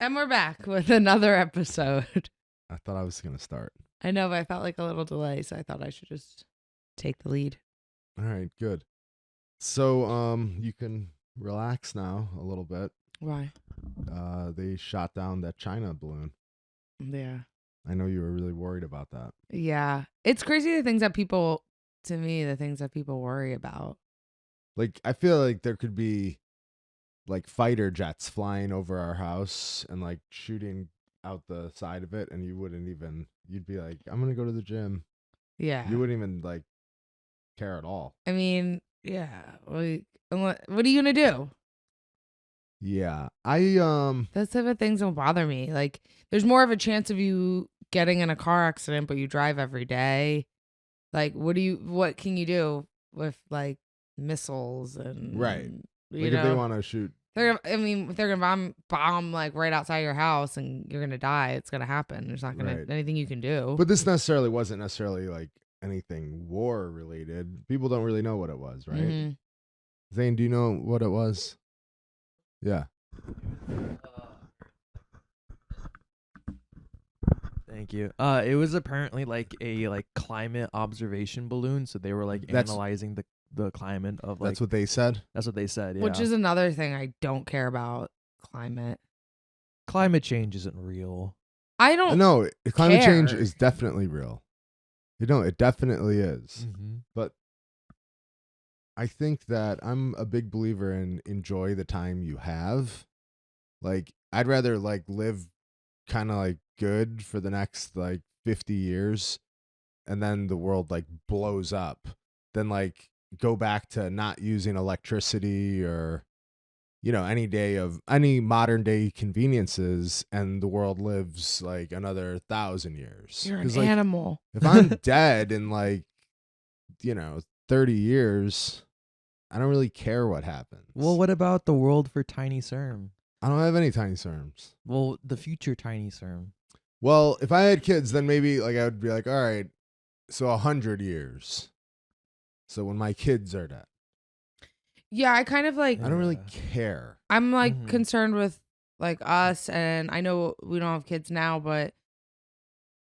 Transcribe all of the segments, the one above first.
And we're back with another episode. I thought I was going to start. I know, but I felt like a little delay, so I thought I should just take the lead. All right, good. So, you can relax now a little bit. Why? They shot down that China balloon. Yeah. I know you were really worried about that. Yeah. It's crazy the things that people worry about. Like, I feel like there could be like fighter jets flying over our house and like shooting out the side of it, and you'd be like, I'm gonna go to the gym. Yeah. You wouldn't even like care at all. I mean, yeah. Like, what are you gonna do? Yeah. Those type of things don't bother me. Like, there's more of a chance of you getting in a car accident, but you drive every day. Like, what can you do with like missiles and Right. You like know, if they want to shoot, if they're gonna bomb like right outside your house and you're gonna die, it's gonna happen. There's not gonna anything you can do. But this wasn't necessarily like anything war related. People don't really know what it was, right? Mm-hmm. Zain, do you know what it was? Yeah. Thank you. It was apparently like a climate observation balloon, so they were like analyzing the climate of like. That's what they said. That's what they said. Yeah. Which is another thing I don't care about climate. Climate change isn't real. I don't. No, climate care. change is definitely real. You know, it definitely is. Mm-hmm. But I think that I'm a big believer in enjoy the time you have. Like, I'd rather like live kind of like good for the next like 50 years and then the world like blows up than like go back to not using electricity or, you know, any modern day conveniences and the world lives like another 1,000 years. You're an like, animal. If I'm dead in like, 30 years, I don't really care what happens. Well, what about the world for Tiny Serm? I don't have any tiny serms. Well, the future Tiny Serm. Well, if I had kids, then maybe like I would be like, all right, so 100 years. So when my kids are dead. Yeah, I kind of like. I don't really care. I'm like concerned with like us, and I know we don't have kids now, but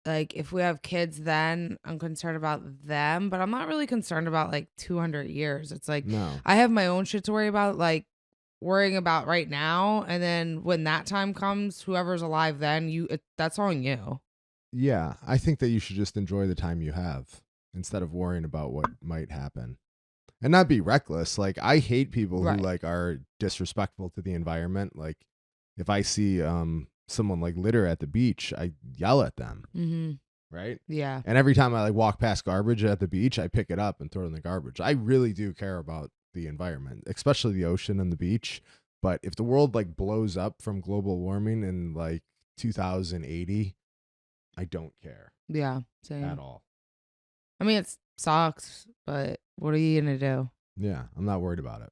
like if we have kids, then I'm concerned about them. But I'm not really concerned about like 200 years. It's like I have my own shit to worry about, like worrying about right now, and then when that time comes, whoever's alive then, that's on you. Yeah, I think that you should just enjoy the time you have instead of worrying about what might happen. And not be reckless. Like, I hate people who like are disrespectful to the environment. Like, if I see someone like litter at the beach, I yell at them. Mm-hmm. Right? Yeah. And every time I like walk past garbage at the beach, I pick it up and throw it in the garbage. I really do care about the environment, especially the ocean and the beach. But if the world like blows up from global warming in like 2080, I don't care. Yeah, same. At all. I mean, it sucks, but what are you gonna do? Yeah, I'm not worried about it.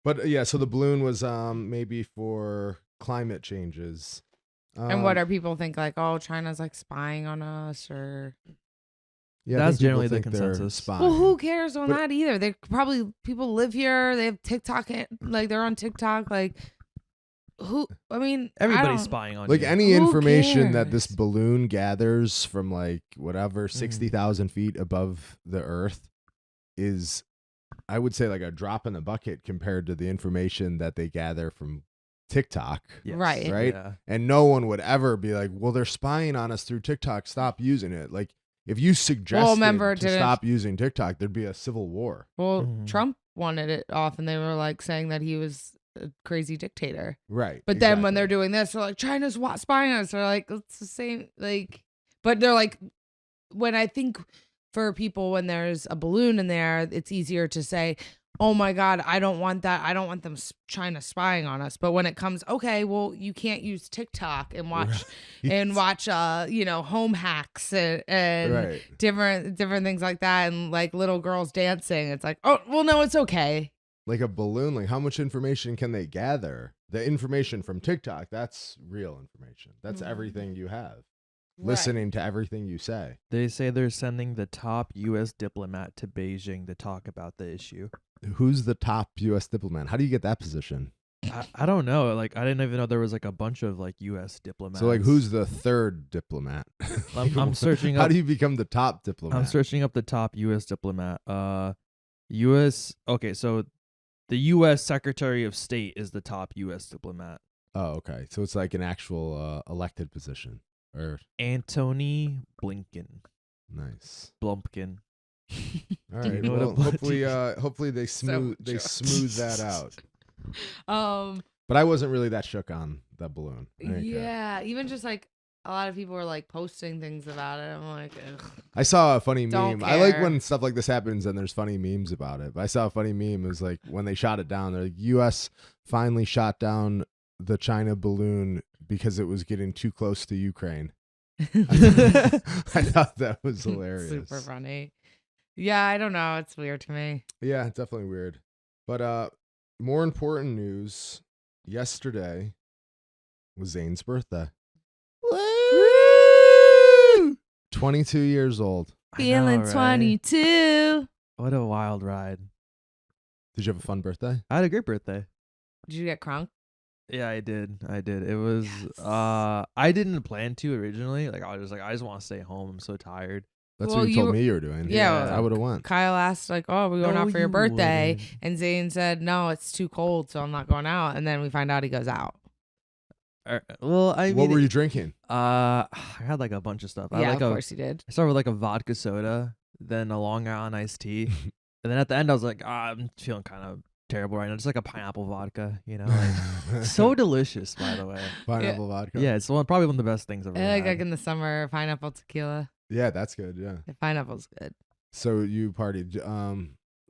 But yeah, so the balloon was maybe for climate changes. And what are people think, like, oh, China's like spying on us, or yeah, that's generally the consensus. Well, who cares on that either? They probably people live here. They have TikTok, like they're on TikTok. Like, I mean, everybody's spying on like you. Any information that this balloon gathers from like whatever 60,000 feet above the Earth is, I would say, like a drop in the bucket compared to the information that they gather from TikTok. Yes. Right. Yeah. And no one would ever be like, well, they're spying on us through TikTok. Stop using it. Like, if you suggested to stop using TikTok, there'd be a civil war. Well, Trump wanted it off, and they were like saying that he was a crazy dictator. Right. But then when they're doing this, they're like, China's spying on us. They're like, it's the same. Like, but they're like, when I think for people, when there's a balloon in there, it's easier to say, oh my God, I don't want that. I don't want them China spying on us. But when it comes, okay, well, you can't use TikTok and watch home hacks and different things like that, and like little girls dancing. It's like, oh, well, no, it's okay. Like a balloon, like how much information can they gather? The information from TikTok, that's real information. That's everything you have. Listening to everything you say. They say they're sending the top U.S. diplomat to Beijing to talk about the issue. Who's the top U.S. diplomat? How do you get that position? I don't know. Like, I didn't even know there was like a bunch of like U.S. diplomats. So like, who's the third diplomat? I'm searching How up. do you become the top diplomat? I'm searching up the top U.S. diplomat. U.S. Okay, so the U.S. Secretary of State is the top U.S. diplomat. Oh, okay. So it's like an actual elected position. Or Antony Blinken. nice. Blumpkin. All Do you right. know what Well, a hopefully they smooth that out. Um. But I wasn't really that shook on that balloon. I didn't care. Yeah. Even just like a lot of people were like posting things about it. I'm like, ugh. I saw a funny Don't meme. I like care. when stuff like this happens and there's funny memes about it. But I saw a funny meme. It was like when they shot it down, they're like, U.S. finally shot down the China balloon because it was getting too close to Ukraine. I thought that was hilarious. Super funny. Yeah, I don't know. It's weird to me. Yeah, definitely weird. But more important news, yesterday was Zayn's birthday. Woo! 22 years old. Feeling 22. What a wild ride. Did you have a fun birthday? I had a great birthday. Did you get crunk? Yeah, I did. It was I didn't plan to originally. Like I was just like I just want to stay home. I'm so tired. That's Well, what you told me you were doing. Yeah, I would have went. Kyle asked like, "Oh, are we going No, out for your you birthday?" wouldn't. And Zayn said, "No, it's too cold, so I'm not going out." And then we find out he goes out. Well, I mean, What were you drinking? I had like a bunch of stuff. I Yeah, had, like of course he did. I started with like a vodka soda, then a Long Island iced tea, and then at the end I was like, I'm feeling kind of terrible right now. Just like a pineapple vodka, you know, like, so delicious, by the way. Pineapple vodka. Yeah, it's probably one of the best things I've ever I had. like in the summer, pineapple tequila. Yeah, that's good. Yeah. The pineapple's good. So you partied.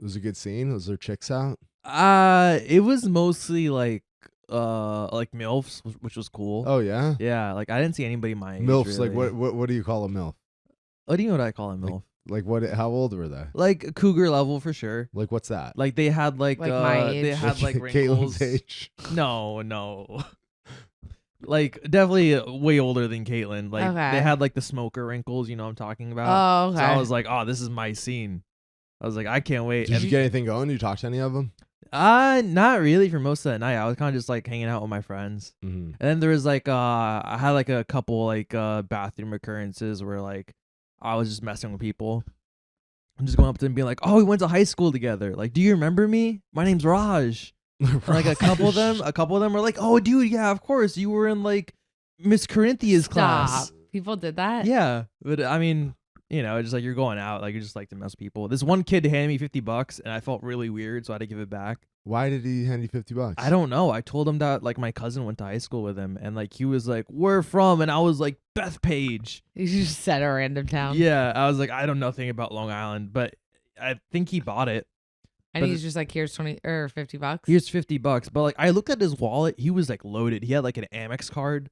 Was it a good scene? Was there chicks out? It was mostly like MILFs, which was cool. Oh yeah. Yeah, like I didn't see anybody my age. MILFs. Really. Like what do you call a MILF? What do you know what I call a MILF? Like what? How old were they? Like cougar level for sure. Like what's that? Like they had like my age. they had like wrinkles. Caitlin's age. No. Like definitely way older than Caitlyn. Like Okay. they had like the smoker wrinkles, you know what I'm talking about. Oh, okay. So I was like, oh, this is my scene. I was like, I can't wait. Did you get anything going? Did you talk to any of them? Not really for most of the night. I was kind of just like hanging out with my friends. Mm-hmm. And then there was like I had like a couple like bathroom occurrences where like I was just messing with people. I'm just going up to them and being like, "Oh, we went to high school together. Like, do you remember me? My name's Raj." And, like a couple of them were like, "Oh, dude, yeah, of course. You were in like Miss Corinthia's class." People did that? Yeah, but I mean, you know, just like you're going out, like you just like to mess with people. This one kid handed me $50, and I felt really weird, so I had to give it back. Why did he hand you $50? I don't know. I told him that like my cousin went to high school with him, and like he was like, "Where from?" And I was like, "Bethpage." You just said a random town. Yeah, I was like, I know nothing about Long Island, but I think he bought it. And but he's just like, here's 20 or $50. Here's $50. But like I looked at his wallet, he was like loaded. He had like an Amex card.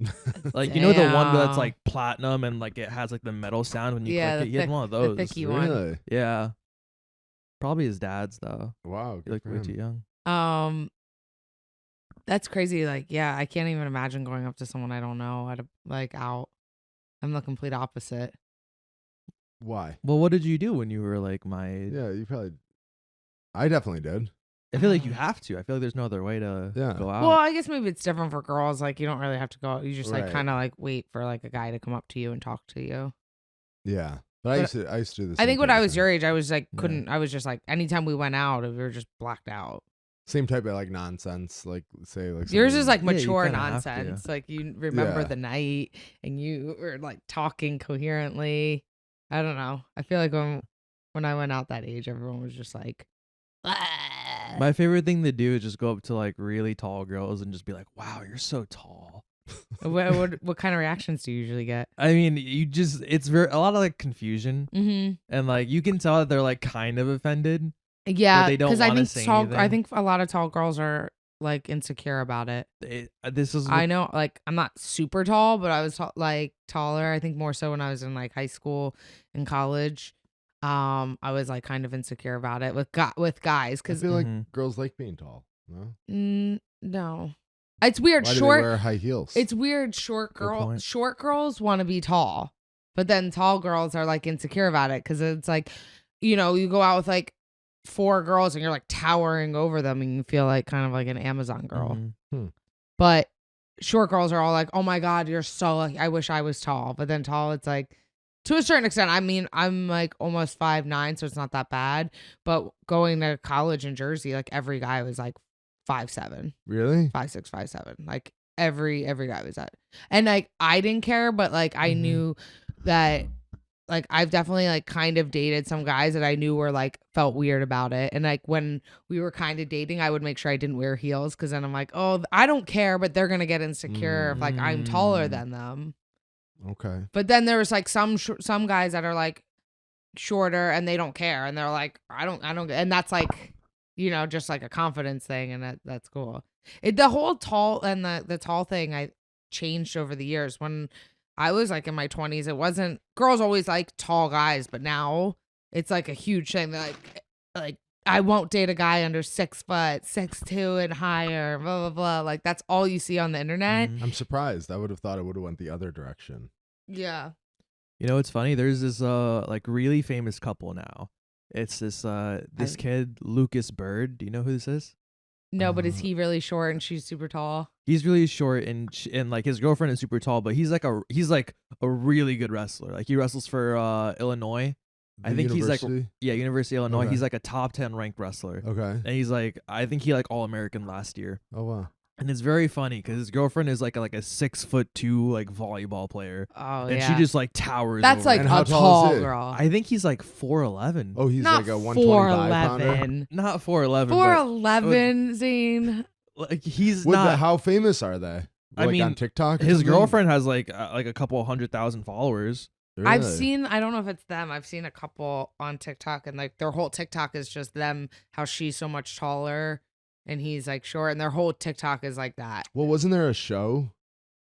Like you know the one that's Damn. like platinum and like it has like the metal sound when you Yeah, click it. He had one of the those. thicky one. Really? Yeah. Probably his dad's though. Wow. He good looked for way him. too young. That's crazy. Like, yeah, I can't even imagine going up to someone I don't know at a, like out. I'm the complete opposite. Why? Well, what did you do when you were like my age? Yeah, you probably. I definitely did. I feel like you have to. I feel like there's no other way to go out. Well, I guess maybe it's different for girls. Like, you don't really have to go out. You just like Right. kind of like wait for like a guy to come up to you and talk to you. Yeah, but I used to do this. I think when I was your age, I was like, I was just like, anytime we went out, we were just blacked out. Same type of like nonsense, like say like Yours something- is like Yeah, you mature kinda have to. nonsense. Like you remember Yeah. the night and you were like talking coherently. I don't know. I feel like when I went out that age, everyone was just like, "Ah." My favorite thing to do is just go up to like really tall girls and just be like, "Wow, you're so tall." what kind of reactions do you usually get? I mean, it's very a lot of like confusion, Mm-hmm. and like you can tell that they're like kind of offended. Yeah, they don't because I wanna think say I anything. think a lot of tall girls are like insecure about it. This is I know, like I'm not super tall, but I was like taller. I think more so when I was in like high school and college. I was like kind of insecure about it with guys I because feel like Mhm. girls like being tall. No, no, it's weird. why do they Short. wear high heels? It's weird. Short point. girls want to be tall, but then tall girls are like insecure about it because it's like, you know, you go out with like 4 girls and you're like towering over them and you feel like kind of like an Amazon girl. Mhm. But short girls are all like, oh my God, you're so lucky. I wish I was tall. But then tall, it's like, to a certain extent, I mean, I'm like almost 5'9", so it's not that bad. But going to college in Jersey, like every guy was like 5'7", Really? 5'6", 5'7". Like every guy was that. And like I didn't care, but like I knew that like I've definitely like kind of dated some guys that I knew were like felt weird about it. And like when we were kind of dating, I would make sure I didn't wear heels because then I'm like, oh, I don't care, but they're gonna get insecure if like I'm taller than them. Okay. But then there was like some guys that are like shorter and they don't care and they're like, I don't, and that's like, you know, just like a confidence thing, and that's cool. The whole tall and the tall thing I changed over the years. When I was like in my 20s, it wasn't, girls always like tall guys, but now it's like a huge thing. They're like I won't date a guy under 6 foot, 6'2" and higher, blah blah blah. Like that's all you see on the internet. I'm surprised. I would have thought it would have went the other direction. Yeah. You know, it's funny. There's this like really famous couple now. It's this kid, Lucas Byrd. Do you know who this is? No, but is he really short and she's super tall? He's really short and like his girlfriend is super tall, but he's like a really good wrestler. Like he wrestles for Illinois. I think University? he's like University of Illinois. Okay. He's like a top 10 ranked wrestler. Okay. And he's like, I think he like All-American last year. Oh wow. And it's very funny because his girlfriend is like a 6'2" like volleyball player. Oh, And yeah. she just like towers. That's over like him. And how a tall is tall he? girl. I think he's like 4'11". Oh, he's Not like a 125 pounder. 4'11". Not 4'11". 4'11", Zain. But, like he's not. How famous are they? I Like mean, on TikTok? or His something? girlfriend has like a couple 100,000 followers. I've Really? seen, I don't know if it's them. I've seen a couple on TikTok and like their whole TikTok is just them, how she's so much taller and he's like short, and their whole TikTok is like that. Well, wasn't there a show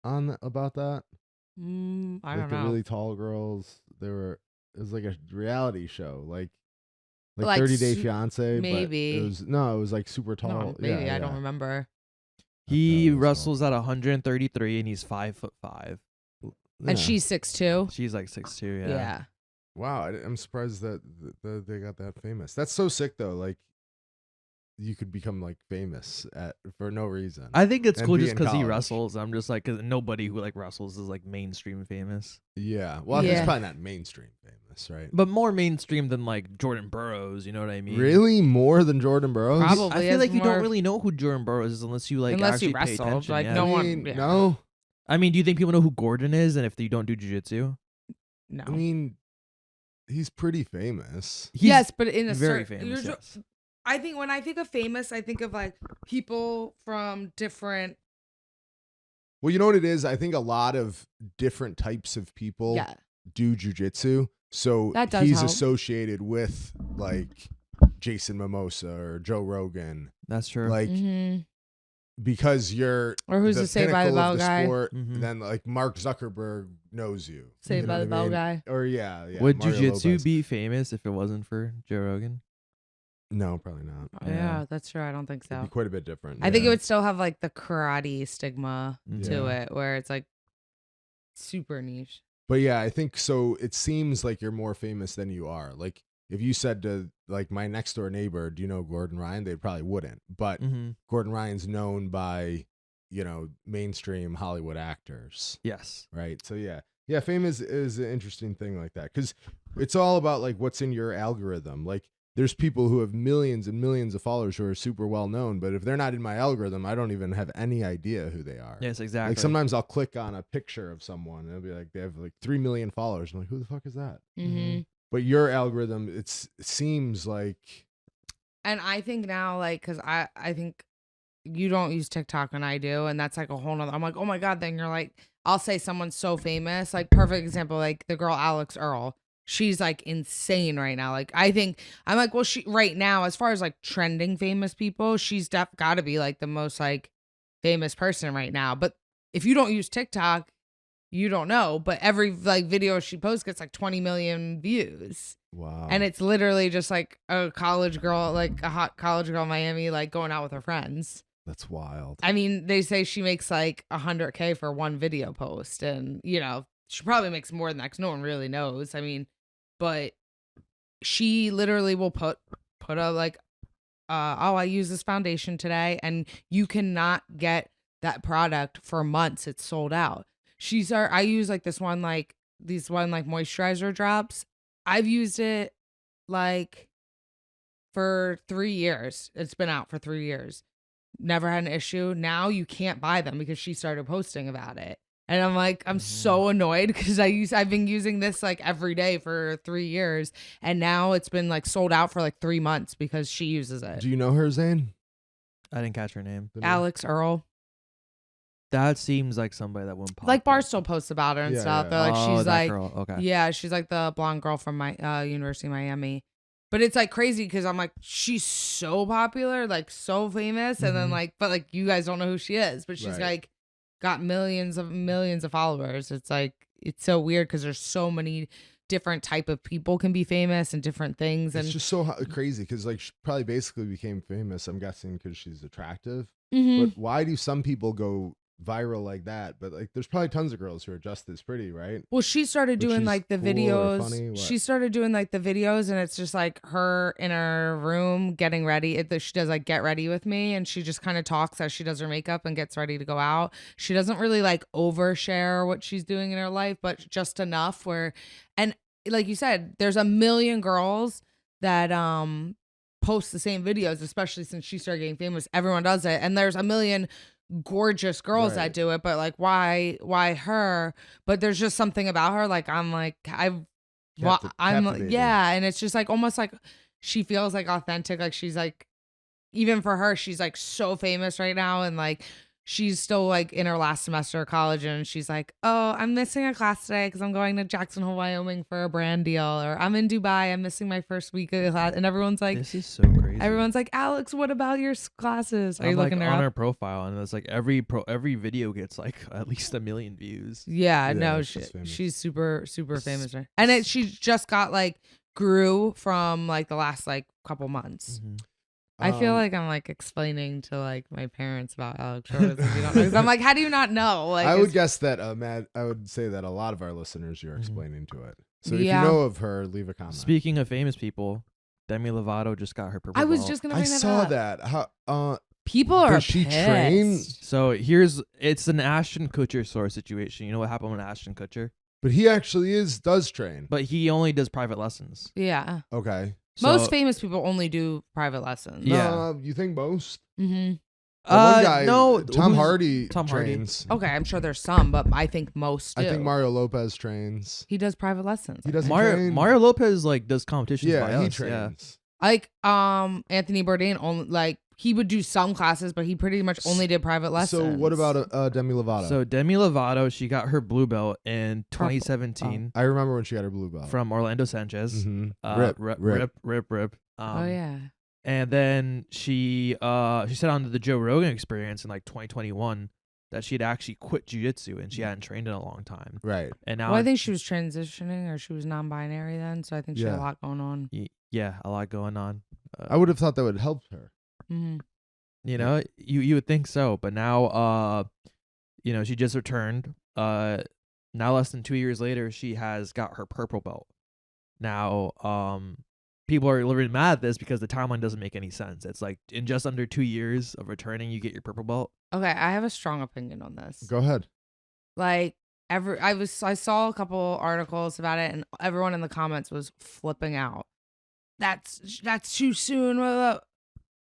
on about that? I Like don't the know. really tall girls. It was like a reality show, like Like 30 Day Fiance. maybe. But it was like super tall. No, maybe. Yeah, I don't remember. He That was wrestles at 133 and he's 5'5". And Yeah. she's 6'2". She's like 6'2". Yeah. Wow, I'm surprised that they got that famous. That's so sick though. Like you could become like famous for no reason. I think it's And cool be just in because he college. wrestles. I'm just like, because nobody who like wrestles is like mainstream famous, Yeah. Well, he's Yeah. probably not mainstream famous, right? but more mainstream than like Jordan Burroughs. You know what I mean? Really, more than Jordan Burroughs? Probably. I feel has like you more- don't really know who Jordan Burroughs is unless you like Unless you actually pay wrestled, attention. like, yeah. no I one- mean, yeah. no. I mean, do you think people know who Gordon is? And if you don't do jujitsu, No. I mean, he's pretty famous. he's yes, but in a very certain, famous. Yes. I think when I think of famous, I think of like people from different. Well, you know what it is? I think a lot of different types of people Yeah. do jujitsu. So That does he's help. associated with like Jason Mimosa or Joe Rogan. That's true. Like Mhm. because you're Or who's the the Saved by the pinnacle Bell of the guy? sport, Mhm. then like Mark Zuckerberg knows you. Saved You by know the what I Bell mean? guy. Or yeah. Would Mario jujitsu Lopez. be famous if it wasn't for Joe Rogan? No, probably not. Yeah, Yeah. that's true. I don't think It'd so. be quite a bit different. I think it yeah. would still have like the karate stigma to Yeah. it, where it's like super niche. But yeah, I think so. It seems like you're more famous than you are. Like if you said to like my next door neighbor, "Do you know Gordon Ryan?" They probably wouldn't. But Mm-hmm. Gordon Ryan's known by mainstream Hollywood actors, Yes. right? So yeah, fame is an interesting thing like that because it's all about like what's in your algorithm. Like there's people who have millions and millions of followers who are super well known, but if they're not in my algorithm, I don't even have any idea who they are. Yes, exactly. Like sometimes I'll click on a picture of someone and it'll be like they have like 3 million followers. I'm like, who the fuck is that? Mm-hmm. But your algorithm, it seems like And I think now, like, because I think you don't use TikTok and I do, and that's like a whole nother. I'm like, oh my god. Then you're like, I'll say someone's so famous. Like perfect example, like the girl Alex Earl. She's like insane right now. Like I think I'm like, well, she right now, as far as like trending famous people, she's got to be like the most like famous person right now. But if you don't use TikTok, you don't know. But every like video she posts gets like 20 million views. wow. And it's literally just like a college girl, like a hot college girl in Miami, like going out with her friends. That's wild. I mean, they say she makes like $100K for one video post, and she probably makes more than that because no one really knows. I mean, but she literally will put put a like, oh, I use this foundation today, and you cannot get that product for months. It's sold out. I use like these moisturizer drops. I've used it like for 3 years. It's been out for 3 years. Never had an issue. Now you can't buy them because she started posting about it. And I'm like, I'm so annoyed because I've been using this like every day for 3 years, and now it's been like sold out for like 3 months because she uses it. Do you know her, Zain? I didn't catch her name. Alex Earl. That seems like somebody that wouldn't pop. Like up. Barstool posts about her and Yeah, stuff. yeah. They're like, Oh, she's that like, girl. Okay. yeah, she's like the blonde girl from my University of Miami. But it's like crazy because I'm like, she's so popular, like so famous, and then like, but like you guys don't know who she is, but she's Right. like got millions of followers. It's like it's so weird because there's so many different type of people can be famous and different things, and It's just so crazy because like she probably basically became famous, I'm guessing, because she's attractive. Mhm. But why do some people go viral like that? But like there's probably tons of girls who are just as pretty, right? Well, she started But doing she's like the cool or videos. funny, what? She started doing like the videos, and it's just like her in her room getting ready. She does like get ready with me, and she just kind of talks as she does her makeup and gets ready to go out. She doesn't really like overshare what she's doing in her life, but just enough where, and like you said, there's a million girls that post the same videos, especially since she started getting famous. Everyone does it, and there's a million gorgeous girls that Right. do it, but like why her? But there's just something about her, like I'm Captivating. yeah, and it's just like almost like she feels like authentic, like she's like, even for her, she's like so famous right now, and like she's still like in her last semester of college, and she's like, oh, I'm missing a class today because I'm going to Jackson Hole, Wyoming for a brand deal, or I'm in Dubai, I'm missing my first week of class, and everyone's like, This is so crazy. everyone's like, Alex, what about your classes? Are you I'm looking like her on up? her profile, and it's like every video gets like at least 1 million views. Yeah, Yeah, no, she's famous. she's super famous, right? And she just got like grew from like the last like couple months. I feel like I'm like explaining to like my parents about Alex Shores if you don't know. 'Cause I'm like, how do you not know? Like, I would guess that I would say that a lot of our listeners you're explaining to it. So if you Yeah. know of her, leave a comment. Speaking of famous people, Demi Lovato just got her purple I was belt. just gonna I bring that saw up. that. How People are does she train? pissed. So it's an Ashton Kutcher sort of situation. You know what happened with Ashton Kutcher? But he actually does train. But he only does private lessons. Yeah, Okay. most So- famous people only do private lessons. Yeah. No, you think most? Mm-hmm. The one guy, no, Tom who's- Hardy Tom Hardy. trains. Okay, I'm sure there's some, but I think most do. I think Mario Lopez trains. he does private lessons. He doesn't Mario train. Mario Lopez like does competitions. by Yeah, he us, yeah. trains. Like Anthony Bourdain only like he would do some classes, but he pretty much only did private lessons. So what about Demi Lovato? So Demi Lovato, she got her blue belt in 2017 I remember when she got her blue belt. from Orlando Sanchez. Mhm. Rip. Oh yeah. And then she said on the Joe Rogan Experience in like 2021 that she had actually quit jiu-jitsu and she hadn't trained in a long time. Right. And now Well, I think she was transitioning or she was non-binary then, so I think she had a Yeah. lot going on. yeah, a lot going on. I would have thought that would help her. Mm-hmm. You know, you would think so, but now she just returned. Now less than 2 years later, she has got her purple belt. Now, people are a little bit mad at this because the timeline doesn't make any sense. It's like in just under 2 years of returning, you get your purple belt. Okay, I have a strong opinion on this. Go ahead. Like I saw a couple articles about it, and everyone in the comments was flipping out. That's too soon.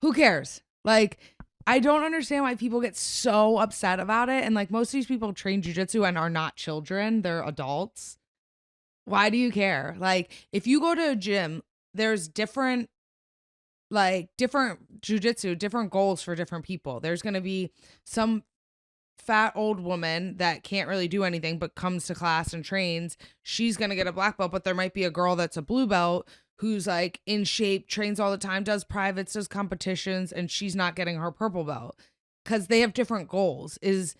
Who cares? Like, I don't understand why people get so upset about it. And like most of these people train jujitsu and are not children; they're adults. Why do you care? Like, if you go to a gym, there's different jujitsu, different goals for different people. There's gonna be some fat old woman that can't really do anything but comes to class and trains. She's gonna get a black belt, but there might be a girl that's a blue belt who's like in shape, trains all the time, does privates, does competitions, and she's not getting her purple belt because they have different goals. And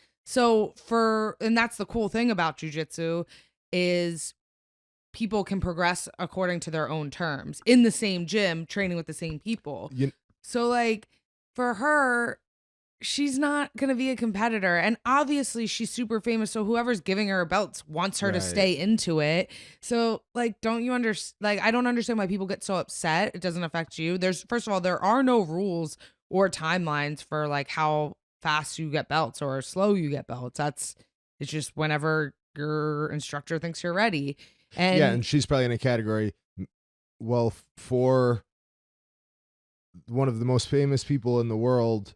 that's the cool thing about jujitsu is people can progress according to their own terms in the same gym, training with the same people. So like for her, she's not going to be a competitor. And obviously she's super famous. So whoever's giving her belts wants her to Right. stay into it. So like, don't you understand? Like, I don't understand why people get so upset. It doesn't affect you. First of all, there are no rules or timelines for like how fast you get belts or slow you get belts. It's just whenever your instructor thinks you're ready. And she's probably in a category, well, for one of the most famous people in the world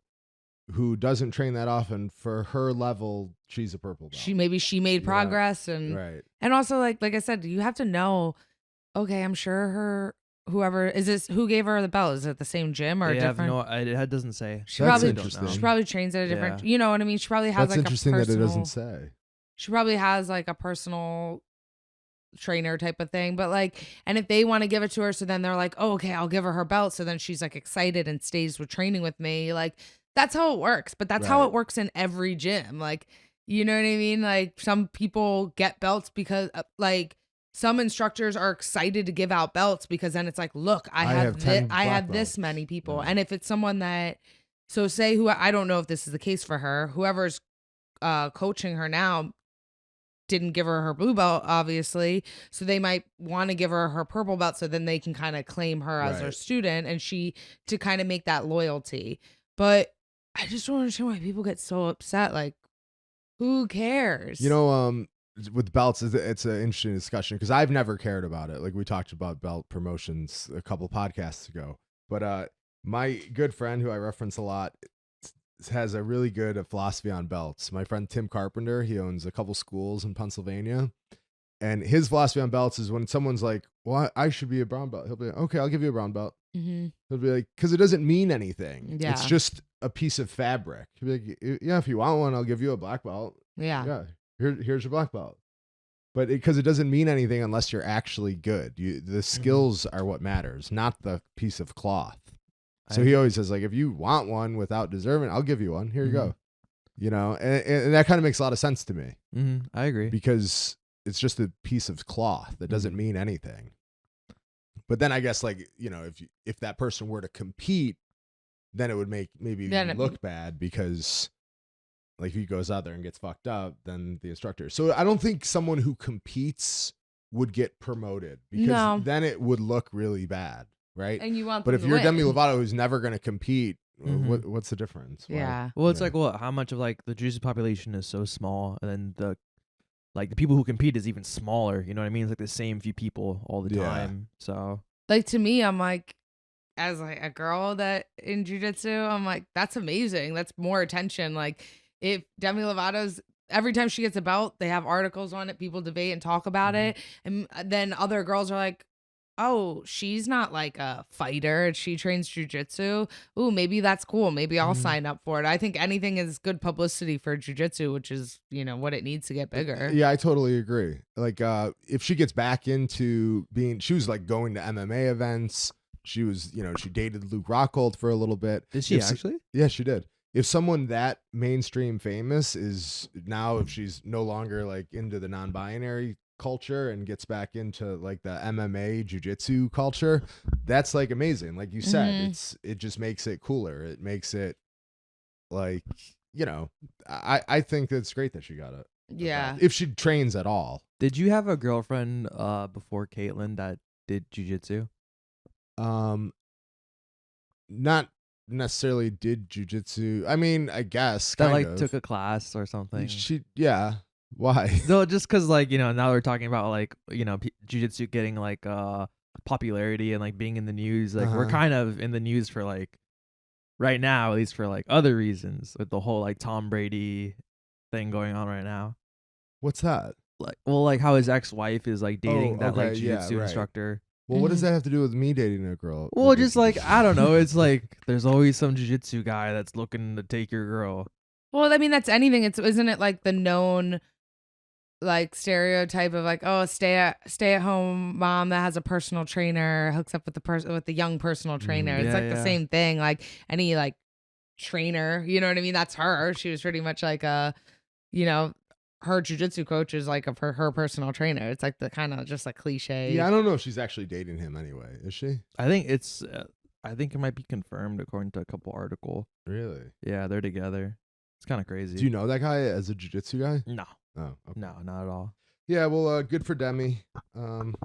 who doesn't train that often, for her level, she's a purple belt. She made progress, and right. And also like I said, you have to know, okay, I'm sure whoever who gave her the belt, is it the same gym or different? It doesn't say. She That's probably interesting. She probably trains at a different, Yeah. you know what I mean? She probably has That's like interesting a personal, that it doesn't say. She probably has like a personal trainer type of thing, but like, and if they want to give it to her, so then they're like, oh, okay, I'll give her belt, so then she's like excited and stays with training with me. Like, that's how it works, but that's how Right. it works in every gym. Like, you know what I mean? Like, some people get belts because like some instructors are excited to give out belts because then it's like, look, I have 10 I have black this belts. many people. Yeah. And if it's someone that, so say who, I don't know if this is the case for her, whoever's coaching her now didn't give her blue belt, obviously, so they might want to give her purple belt, so then they can kind of claim her as their Right. student, and to kind of make that loyalty. But I just don't understand why people get so upset. Like, who cares? You know, with belts, it's an interesting discussion because I've never cared about it. Like we talked about belt promotions a couple podcasts ago, but my good friend who I reference a lot has a really good philosophy on belts. My friend Tim Carpenter, he owns a couple schools in Pennsylvania, and his philosophy on belts is when someone's like, well, I should be a brown belt, he'll be like, okay, I'll give you a brown belt. Mm-hmm. He'll be like, because it doesn't mean anything. Yeah. It's just a piece of fabric. He'll be like, yeah, if you want one, I'll give you a black belt. Yeah. Here's your black belt. But because it doesn't mean anything unless you're actually good. The skills are what matters, not the piece of cloth. So he always says, like, if you want one without deserving, I'll give you one. Here you go. You know, and that kind of makes a lot of sense to me. I agree. Because it's just a piece of cloth that doesn't mean anything. But then I guess, like, you know, if that person were to compete, then it would make maybe look bad because, like, if he goes out there and gets fucked up, then the instructor. So I don't think someone who competes would get promoted because then it would look really bad. Right. And you want but them if to you're win. Demi Lovato who's never going to compete, what's the difference? Yeah. Well, it's like, well, how much of like the jiu-jitsu population is so small, and then the people who compete is even smaller. You know what I mean? It's like the same few people all the time. So, like, to me, I'm like, as like a girl that in jiu-jitsu, I'm like, that's amazing. That's more attention. Like, if Demi Lovato's, every time she gets a belt, they have articles on it, people debate and talk about it, and then other girls are like, oh, she's not like a fighter, she trains jiu-jitsu. Ooh, maybe that's cool. Maybe I'll sign up for it. I think anything is good publicity for jiu-jitsu, which is, you know, what it needs to get bigger. Yeah, I totally agree. Like, if she gets back into she was like going to MMA events. She was, you know, she dated Luke Rockhold for a little bit. Did she actually? Yeah, she did. If someone that mainstream famous is now, if she's no longer like into the non-binary culture and gets back into like the MMA jiu-jitsu culture, that's like amazing. Like you said, it just makes it cooler. It makes it like, you know, I think it's great that she got it. Yeah. If she trains at all. Did you have a girlfriend before Caitlyn that did jiu-jitsu? Not necessarily did jiu-jitsu. I mean, I guess That kind like of. took a class or something. Yeah. Why? No, just because like, you know, now we're talking about like, you know, jiu-jitsu getting like popularity and like being in the news. Like we're kind of in the news for like right now, at least for like other reasons, with the whole like Tom Brady thing going on right now. What's that? Like, well, like how his ex-wife is like dating that like okay, yeah, jiu-jitsu right. instructor. Well, what does that have to do with me dating a girl? Well, just like, I don't know. It's like there's always some jiu-jitsu guy that's looking to take your girl. Well, I mean, that's anything. Isn't it like the known like stereotype of like, oh, stay at home mom that has a personal trainer hooks up with the young personal trainer. It's like the same thing. Like any like trainer, you know what I mean? That's her. She was pretty much like you know, her jiu-jitsu coach is like her personal trainer. It's like the kind of just like cliche. Yeah, I don't know if she's actually dating him anyway. Is she? I think it's I think it might be confirmed according to a couple article. Really? Yeah, they're together. It's kind of crazy. Do you know that guy as a jiu-jitsu guy? No. Oh, okay. No, not at all. Yeah, well, good for Demi.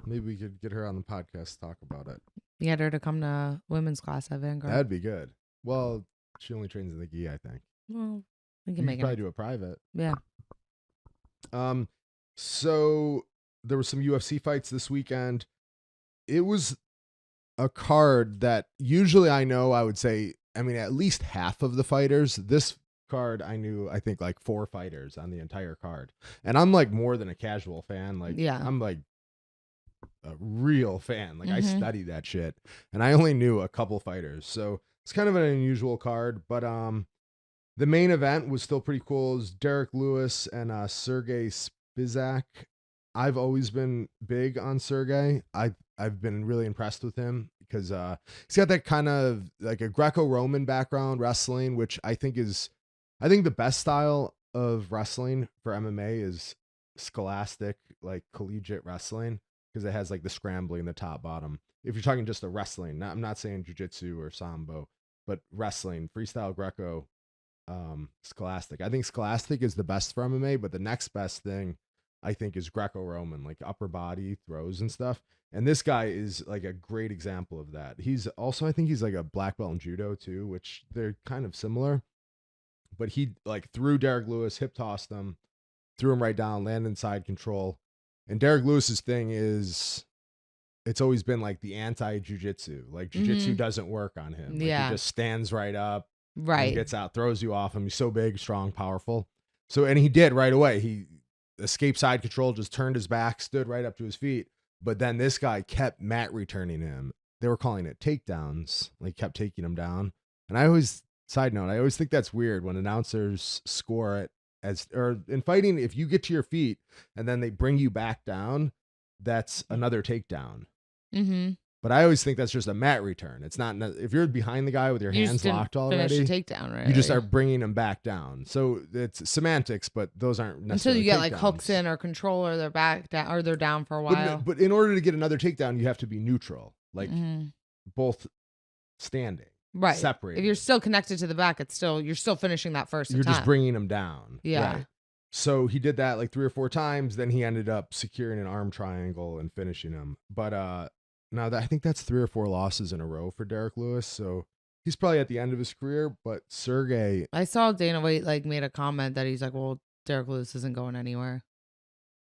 Maybe we could get her on the podcast to talk about it. Get her to come to women's class at Vanguard. That'd be good. Well, she only trains in the gi, I think. Well, we You can could make probably it. do a private. Yeah. So there were some UFC fights this weekend. It was a card that usually I know I would say, I mean, at least half of the fighters. This card I knew, I think, like 4 fighters on the entire card. And I'm like more than a casual fan. Like, Yeah. I'm like a real fan. Like, I Mhm. study that shit. And I only knew a couple fighters. So it's kind of an unusual card. But the main event was still pretty cool. It was Derek Lewis and Sergey Spivak. I've always been big on Sergey. I've been really impressed with him because he's got that kind of like a Greco-Roman background wrestling, which I think the best style of wrestling for MMA is scholastic, like collegiate wrestling, because it has like the scrambling, the top bottom. If you're talking just the wrestling, I'm not saying jiu-jitsu or sambo, but wrestling, freestyle Greco, scholastic. I think scholastic is the best for MMA, but the next best thing I think is Greco-Roman, like upper body throws and stuff. And this guy is like a great example of that. He's also, I think he's like a black belt in judo too, which they're kind of similar. But he like threw Derek Lewis, hip tossed him, threw him right down, landed inside control. And Derek Lewis's thing is, it's always been like the anti-jiu-jitsu. Like jiu-jitsu doesn't work on him. Like, Yeah. he just stands right up, Right. gets out, throws you off him. He's so big, strong, powerful. So, and he did right away. He escaped side control, just turned his back, stood right up to his feet. But then this guy kept mat returning him. They were calling it takedowns. Like, kept taking him down. And I always, side note, I always think that's weird when announcers score it as, or in fighting, if you get to your feet and then they bring you back down, that's another takedown. Mm-hmm. But I always think that's just a mat return. It's not, if you're behind the guy with your hands locked already, finish the takedown, right? you just start bringing him back down. So it's semantics, but those aren't until necessarily you get like takedowns. hooks in or control, or they're back down, or they're down for a while. But in order to get another takedown, you have to be neutral, like both standing, right, separated. If you're still connected to the back, you're still finishing that first You're attempt. just bringing him down. Yeah. Right. So he did that like 3 or 4 times. Then he ended up securing an arm triangle and finishing him. But now I think that's 3 or 4 losses in a row for Derek Lewis. So he's probably at the end of his career. But Sergey, I saw Dana White like made a comment that he's like, well, Derek Lewis isn't going anywhere.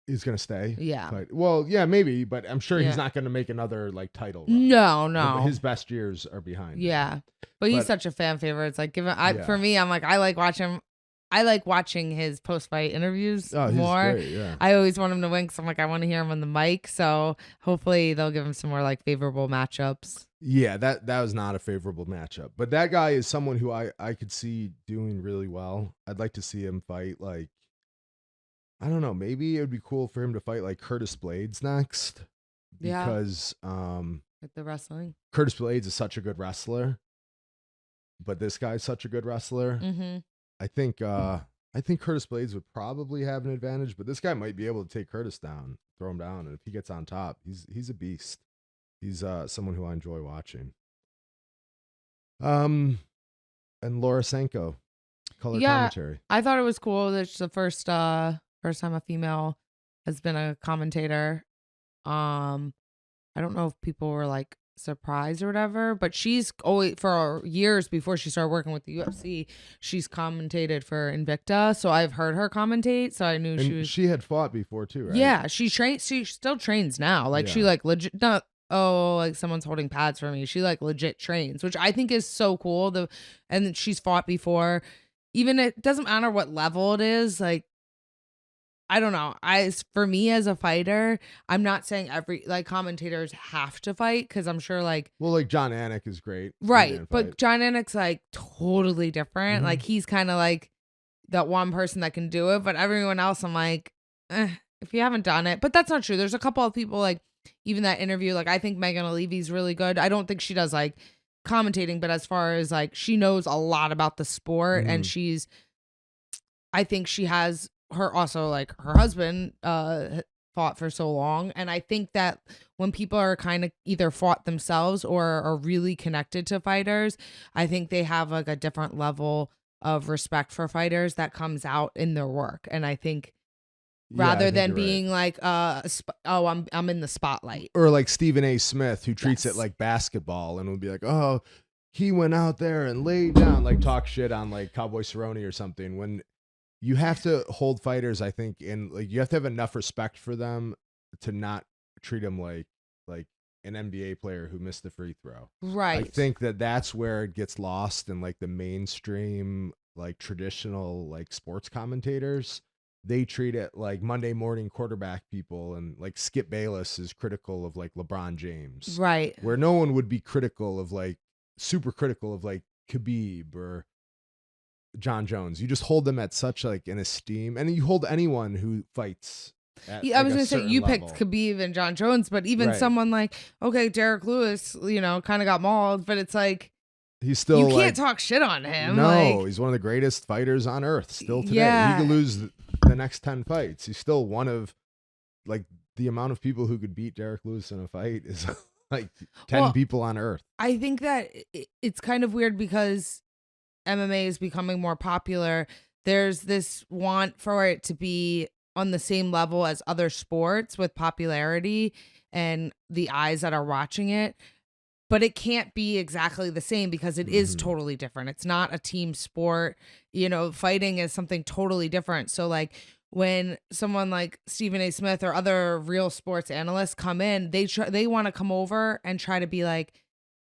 is going to stay. Yeah. But, well, yeah, maybe. But I'm sure he's Yeah. not going to make another like title run. No. His best years are behind him. Yeah. But he's such a fan favorite. It's like for me, I'm like, I like watching his post-fight interviews more. Great, yeah. I always want him to win because I'm like, I want to hear him on the mic. So hopefully they'll give him some more like favorable matchups. Yeah, that was not a favorable matchup. But that guy is someone who I could see doing really well. I'd like to see him fight like, I don't know, maybe it would be cool for him to fight like Curtis Blades next. Yeah. Because Like the wrestling. Curtis Blades is such a good wrestler. But this guy's such a good wrestler. Mm-hmm. I think Curtis Blades would probably have an advantage, but this guy might be able to take Curtis down, throw him down, and if he gets on top, he's a beast. He's someone who I enjoy watching. And Laura Sanko, color commentary. I thought it was cool that it's the first time a female has been a commentator. I don't know if people were like surprised or whatever, but she's always, for years before she started working with the UFC, she's commentated for Invicta, so I've heard her commentate, so I knew she had fought before too, right? Yeah, she still trains now, like she like legit, not like someone's holding pads for me, she like legit trains, which I think is so cool. And she's fought before, even it doesn't matter what level it is, like I don't know. For me as a fighter, I'm not saying every like commentators have to fight, because I'm sure like, well, like John Anik is great, right? But John Anik's like totally different. Like he's kind of like that one person that can do it, but everyone else, I'm like, if you haven't done it. But that's not true. There's a couple of people like even that interview. Like I think Megan Levy's really good. I don't think she does like commentating, but as far as like she knows a lot about the sport, and I think she has. Her also like her husband fought for so long. And I think that when people are kind of either fought themselves or are really connected to fighters, I think they have like a different level of respect for fighters that comes out in their work. And I think Yeah, I rather think than you're right. being like, I'm in the spotlight. Or like Stephen A. Smith, who treats Yes. it like basketball and will be like, oh, he went out there and laid down, like talk shit on like Cowboy Cerrone or something. When you have to hold fighters, I think, and like you have to have enough respect for them to not treat them like an NBA player who missed the free throw. Right. I think that's where it gets lost in like the mainstream, like traditional, like sports commentators. They treat it like Monday morning quarterback people, and like Skip Bayless is critical of like LeBron James, Right. where no one would be critical of like super critical of like Khabib or John Jones. You just hold them at such like an esteem, and you hold anyone who fights. At, I like, was a gonna say certain you level. picked Khabib and John Jones, but even Right. someone like, okay, Derek Lewis, you know, kind of got mauled, but it's like He's still you like, can't talk shit on him. No, like, he's one of the greatest fighters on earth still today. He Yeah. could lose the next 10 fights. He's still one of like the amount of people who could beat Derek Lewis in a fight is like 10 Well, people on earth. I think that it's kind of weird because MMA is becoming more popular. There's this want for it to be on the same level as other sports with popularity and the eyes that are watching it. But it can't be exactly the same because it is Mhm. totally different. It's not a team sport. You know, fighting is something totally different. So like when someone like Stephen A. Smith or other real sports analysts come in, they want to come over and try to be like,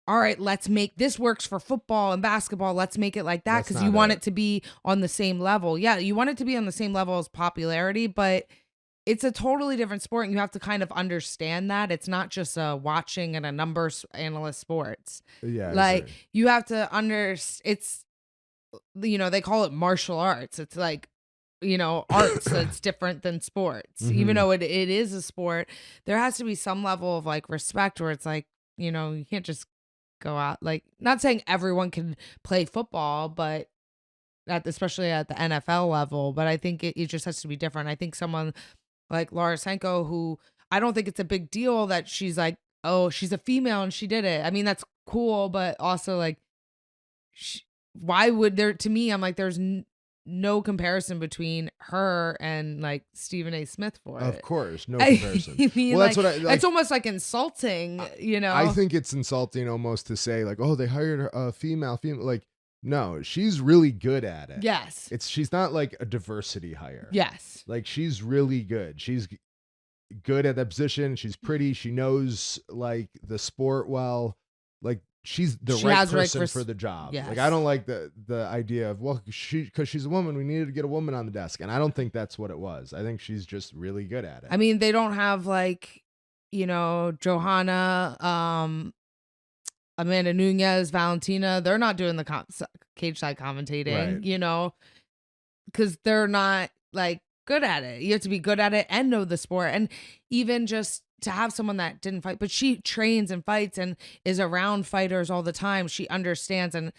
all right, let's make this works for football and basketball. Let's make it like that That's because you not want it. it to be on the same level. Yeah, you want it to be on the same level as popularity, but it's a totally different sport and you have to kind of understand that. It's not just a watching and a numbers analyst sports. Yeah, I Like agree. you have to it's you know, they call it martial arts. It's like, you know, arts that's different than sports. Even Mhm. though it is a sport, there has to be some level of like respect where it's like, you know, you can't just go out like not saying everyone can play football, but especially at the NFL level, but I think it just has to be different. I think someone like Laura Sanko, who I don't think it's a big deal that she's like, oh, she's a female and she did it. I mean, that's cool, but also like, why would there, to me, I'm like, there's no comparison between her and like Stephen A. Smith for Of it. course, no I comparison. mean, Well, that's like, what I like. it's almost like insulting, you know? I think it's insulting almost to say like, oh, they hired a female. Like, no, she's really good at it. Yes. She's not like a diversity hire. Yes. Like she's really good. She's good at that position. She's pretty. She knows like the sport well. Like she's the She right has, like, person for the job. Like Yes. I don't like the idea of because she's a woman, we needed to get a woman on the desk, and I don't think that's what it was. I think she's just really good at it. I mean, they don't have like, you know, Johanna, Amanda Nunez, Valentina. They're not doing the cage side commentating, Right. you know, because they're not like good at it. You have to be good at it and know the sport. And even just to have someone that didn't fight, but she trains and fights and is around fighters all the time. She understands, and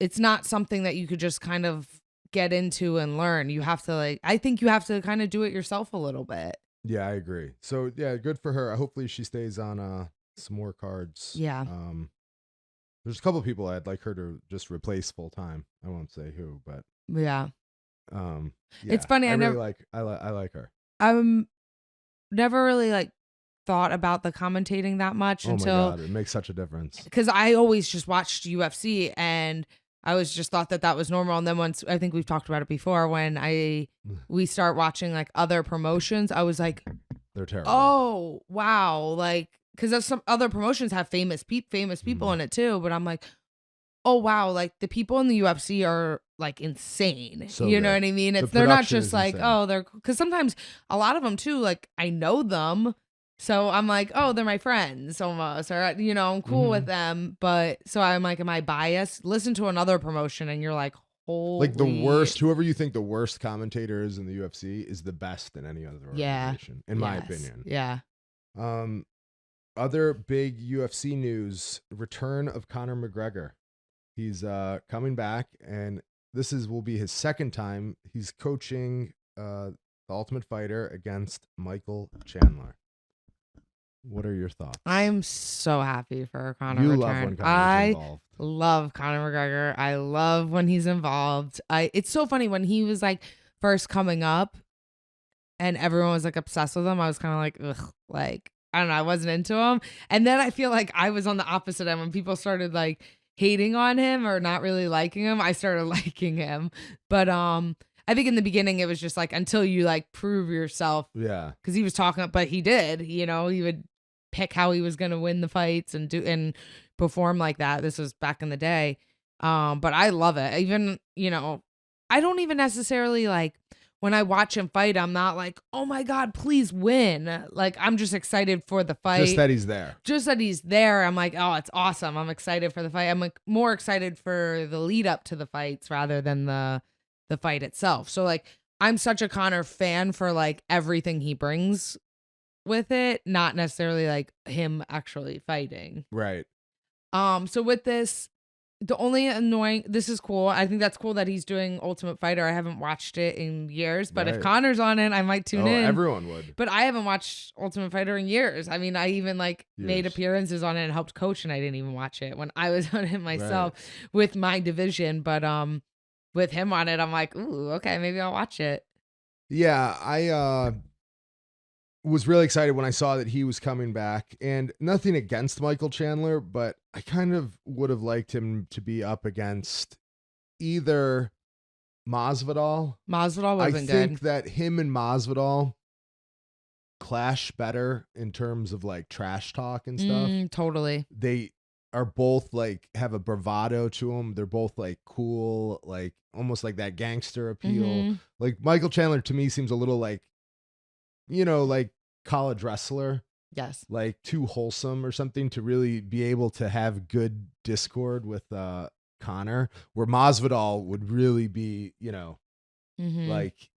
it's not something that you could just kind of get into and learn. You have to like, I think you have to kind of do it yourself a little bit. Yeah, I agree. So yeah, good for her. Hopefully she stays on some more cards. Yeah. There's a couple of people I'd like her to just replace full time. I won't say who, but Yeah. yeah, It's funny, I really never- like I like her. I'm never really like thought about the commentating that much Oh until my god, it makes such a difference. because I always just watched UFC and I was just thought that was normal. And then once, I think we've talked about it before, when we start watching like other promotions, I was like, They're terrible. oh wow, like because some other promotions have famous people in it too, but I'm like, oh wow, like the people in the UFC are like insane. So you know good. what I mean? The They're not production just is like, insane. oh, they're because sometimes a lot of them too, like I know them. So I'm like, oh, they're my friends almost, or you know, I'm cool with them. But so I'm like, am I biased? Listen to another promotion, and you're like, holy, Like the worst, whoever you think the worst commentator is in the UFC is the best in any other Yeah. organization, in my Yes. opinion. Yeah. Other big UFC news: return of Conor McGregor. He's coming back, and will be his second time. He's coaching a The Ultimate Fighter against Michael Chandler. What are your thoughts? I'm so happy for Conor You return. love when Conor's I involved. love Conor McGregor. I love when he's involved. It's so funny when he was like first coming up and everyone was like obsessed with him. I was kind of like, ugh, like, I don't know. I wasn't into him. And then I feel like I was on the opposite end when people started like hating on him or not really liking him. I started liking him. But I think in the beginning it was just like until you like prove yourself. Yeah. Because he was talking, but he did, he would pick how he was going to win the fights and do and perform like that. This was back in the day. But I love it. Even, I don't even necessarily like when I watch him fight, I'm not like, oh my God, please win. Like, I'm just excited for the fight. Just that he's there. Just that he's there. I'm like, oh, it's awesome. I'm excited for the fight. I'm like more excited for the lead up to the fights rather than the fight itself. So like, I'm such a Conor fan for like everything he brings with it, not necessarily like him actually fighting. Right. So with this, the only this is cool. I think that's cool that he's doing Ultimate Fighter. I haven't watched it in years, but if Right. Conor's on it, I might tune in. Everyone would. But I haven't watched Ultimate Fighter in years. I mean, I even like made appearances on it and helped coach, and I didn't even watch it when I was on it myself with my division. But with him on it, I'm like, ooh, okay, maybe I'll watch it. Yeah, I was really excited when I saw that he was coming back, and nothing against Michael Chandler, but I kind of would have liked him to be up against either Masvidal. Masvidal would have been good. I think that him and Masvidal clash better in terms of like trash talk and stuff. Totally. They are both like have a bravado to them. They're both like cool, like almost like that gangster appeal. Like Michael Chandler to me seems a little like, like college wrestler. Yes. Like too wholesome or something to really be able to have good discord with Conor, where Masvidal would really be, like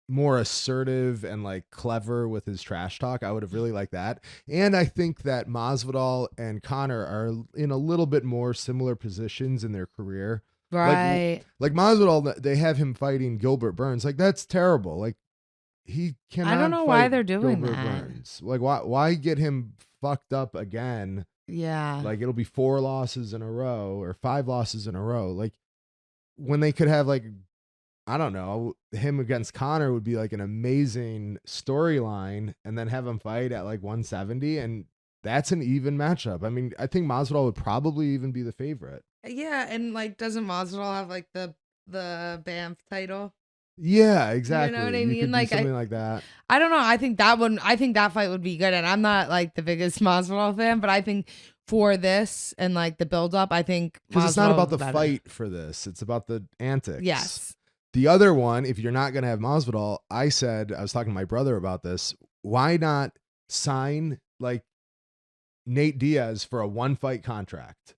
more assertive and like clever with his trash talk. I would have really liked that. And I think that Masvidal and Conor are in a little bit more similar positions in their career. Right. Like Masvidal, they have him fighting Gilbert Burns. Like that's terrible. Like he cannot. I don't know why they're doing Gilbert that. Burns. Like why get him fucked up again? Yeah. Like it'll be 4 losses in a row or 5 losses in a row. Like when they could have like, I don't know, him against Conor would be like an amazing storyline, and then have him fight at like 170, and that's an even matchup. I mean, I think Masvidal would probably even be the favorite. Yeah, and like doesn't Masvidal have like the Banff title? Yeah, exactly. You know what I You mean? could do Like something like that. I don't know. I think that fight would be good. And I'm not like the biggest Masvidal fan, but I think for this and like the build up, I think because it's not about the better. fight for this. It's about the antics. Yes. The other one, if you're not going to have Masvidal, I was talking to my brother about this. Why not sign like Nate Diaz for a 1-fight contract?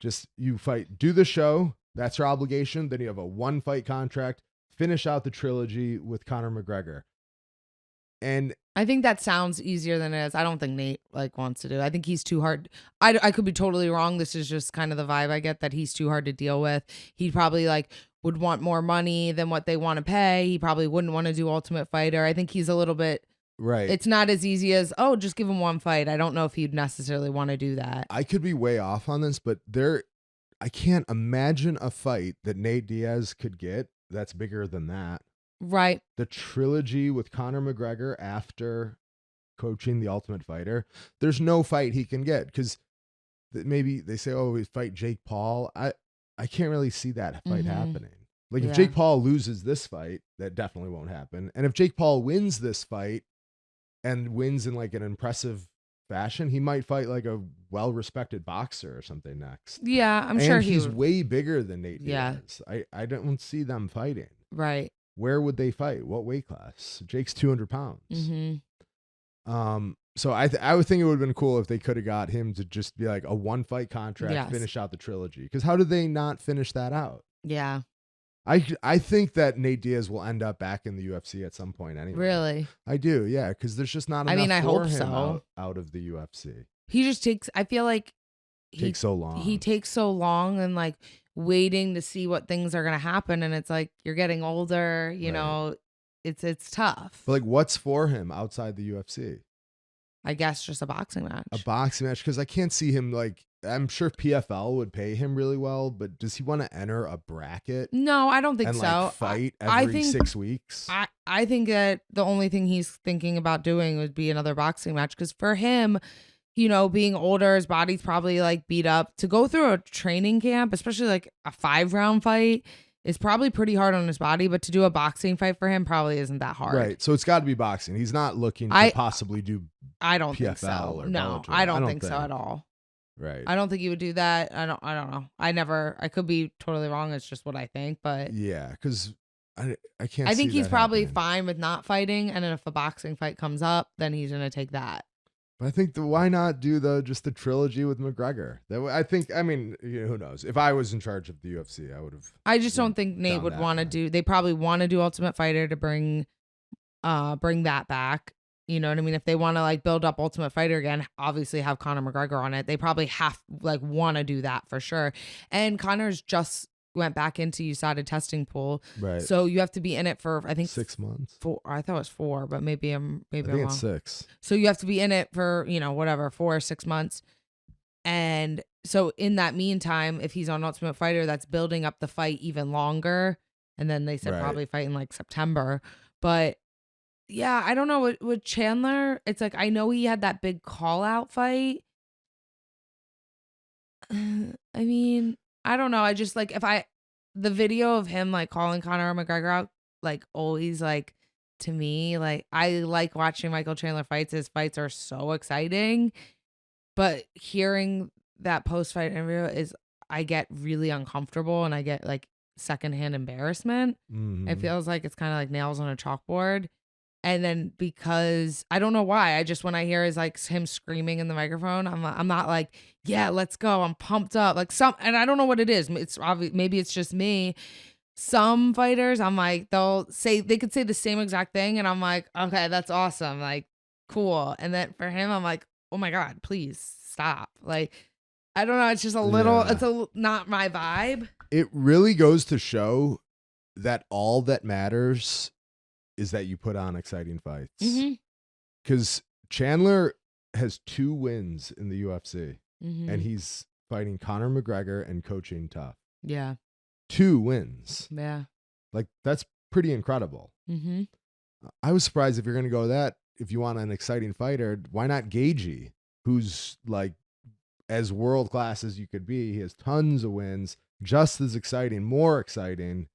Just you fight, do the show. That's your obligation. Then you have a 1-fight contract. Finish out the trilogy with Conor McGregor. And I think that sounds easier than it is. I don't think Nate like wants to do it. I think he's too hard. I could be totally wrong. This is just kind of the vibe I get, that he's too hard to deal with. He probably like would want more money than what they want to pay. He probably wouldn't want to do Ultimate Fighter. I think he's a little bit right. It's not as easy as, oh, just give him 1 fight. I don't know if he'd necessarily want to do that. I could be way off on this, but I can't imagine a fight that Nate Diaz could get that's bigger than that. Right. The trilogy with Conor McGregor after coaching the Ultimate Fighter. There's no fight he can get, because maybe they say, oh, we fight Jake Paul. I can't really see that fight happening. Like if Jake Paul loses this fight, that definitely won't happen. And if Jake Paul wins this fight and wins in like an impressive fashion, he might fight like a well-respected boxer or something next. Yeah, I'm sure he's way bigger than Nate Diaz. Yeah. I don't see them fighting. Right. Where would they fight? What weight class? Jake's 200 pounds. So I would think it would have been cool if they could have got him to just be like a 1-fight contract, finish out the trilogy. Because how did they not finish that out? Yeah. I think that Nate Diaz will end up back in the UFC at some point anyway. Really? I do, yeah, because there's just not enough I for hope him so. out of the UFC. He just takes, I feel like Takes so long. He takes so long and like waiting to see what things are going to happen. And it's like, you're getting older, you know, it's tough. But like, what's for him outside the UFC? I guess just a boxing match. A boxing match, because I can't see him like. I'm sure PFL would pay him really well, but does he want to enter a bracket? No, I don't think and so. Like fight every 6 weeks. I think that the only thing he's thinking about doing would be another boxing match, because for him, you know, being older, his body's probably like beat up. To go through a training camp, especially like a 5-round fight, is probably pretty hard on his body. But to do a boxing fight for him probably isn't that hard. Right. So it's got to be boxing. He's not looking to possibly do. I don't PFL think so. or No, Bellator. I don't think so at all. Right. I don't think he would do that. I don't know. I could be totally wrong. It's just what I think. But yeah, because I can't. I think see he's that probably happening. fine with not fighting, and then if a boxing fight comes up, then he's gonna take that. But I think why not do just the trilogy with McGregor? I mean, who knows? If I was in charge of the UFC, I would have. I just don't think Nate would want to do. They probably want to do Ultimate Fighter to bring that back. You know what I mean? If they want to like build up Ultimate Fighter again, obviously have Conor McGregor on it. They probably want to do that for sure. And Conor's just went back into USADA testing pool, right? So you have to be in it for I think 6 months. 4. I thought it was 4, but maybe I'm I think wrong. it's 6. So you have to be in it for whatever 4 or 6 months, and so in that meantime, if he's on Ultimate Fighter, that's building up the fight even longer. And then they said probably fight in like September, but. Yeah, I don't know. With Chandler, it's like I know he had that big call out fight. I mean, I don't know. I just like the video of him like calling Conor McGregor out, like always like to me, like I like watching Michael Chandler fights. His fights are so exciting. But hearing that post fight interview I get really uncomfortable and I get like secondhand embarrassment. Mm-hmm. It feels like it's kind of like nails on a chalkboard. And then because I don't know why, I just when I hear is like him screaming in the microphone, I'm not like, yeah, let's go. I'm pumped up. Like and I don't know what it is. It's obvious. Maybe it's just me. Some fighters, I'm like, they could say the same exact thing, and I'm like, okay, that's awesome. Like, cool. And then for him, I'm like, oh my God, please stop. Like, I don't know. It's just not my vibe. It really goes to show that all that matters is that you put on exciting fights. Because Chandler has 2 wins in the UFC, and he's fighting Conor McGregor and coaching tough. Yeah. 2 wins. Yeah. Like, that's pretty incredible. I was surprised if you're going to go that, if you want an exciting fighter, why not Gagey, who's like as world-class as you could be. He has tons of wins, just as exciting, more exciting.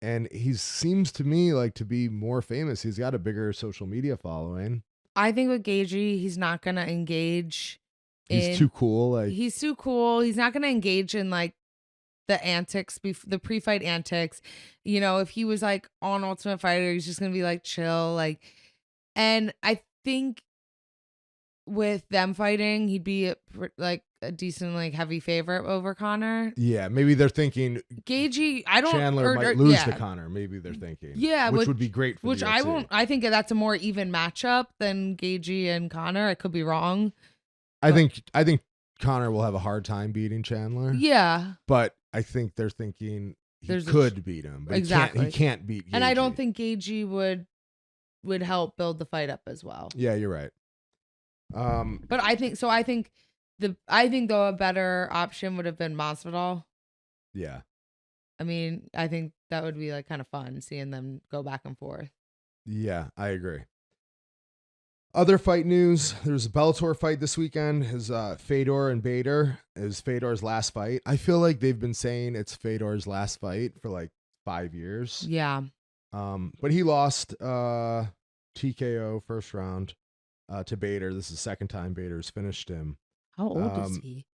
And he seems to me like to be more famous. He's got a bigger social media following. I think with Gagey, he's not going to engage. He's too cool. He's too cool. He's not going to engage in like the antics, the pre-fight antics. If he was like on Ultimate Fighter, he's just going to be like chill. Like, and I think with them fighting, he'd be like a decent like heavy favorite over Conor. Yeah, maybe they're thinking Gagey. Chandler might lose to Conor. Maybe they're thinking. Yeah, which would be great for which the I UFC. won't. I think that's a more even matchup than Gagey and Conor. I could be wrong. I think Conor will have a hard time beating Chandler. Yeah, but I think they're thinking he could beat him. But exactly. He can't beat Gagey. And I don't think Gagey would help build the fight up as well. Yeah, you're right. But I think so. I think though a better option would have been Masvidal. Yeah. I mean, I think that would be like kind of fun seeing them go back and forth. Yeah, I agree. Other fight news: there's a Bellator fight this weekend. His Fedor and Byrd is Fedor's last fight. I feel like they've been saying it's Fedor's last fight for like 5 years. Yeah. But he lost TKO first round to Byrd. This is the second time Byrd finished him. How old is he?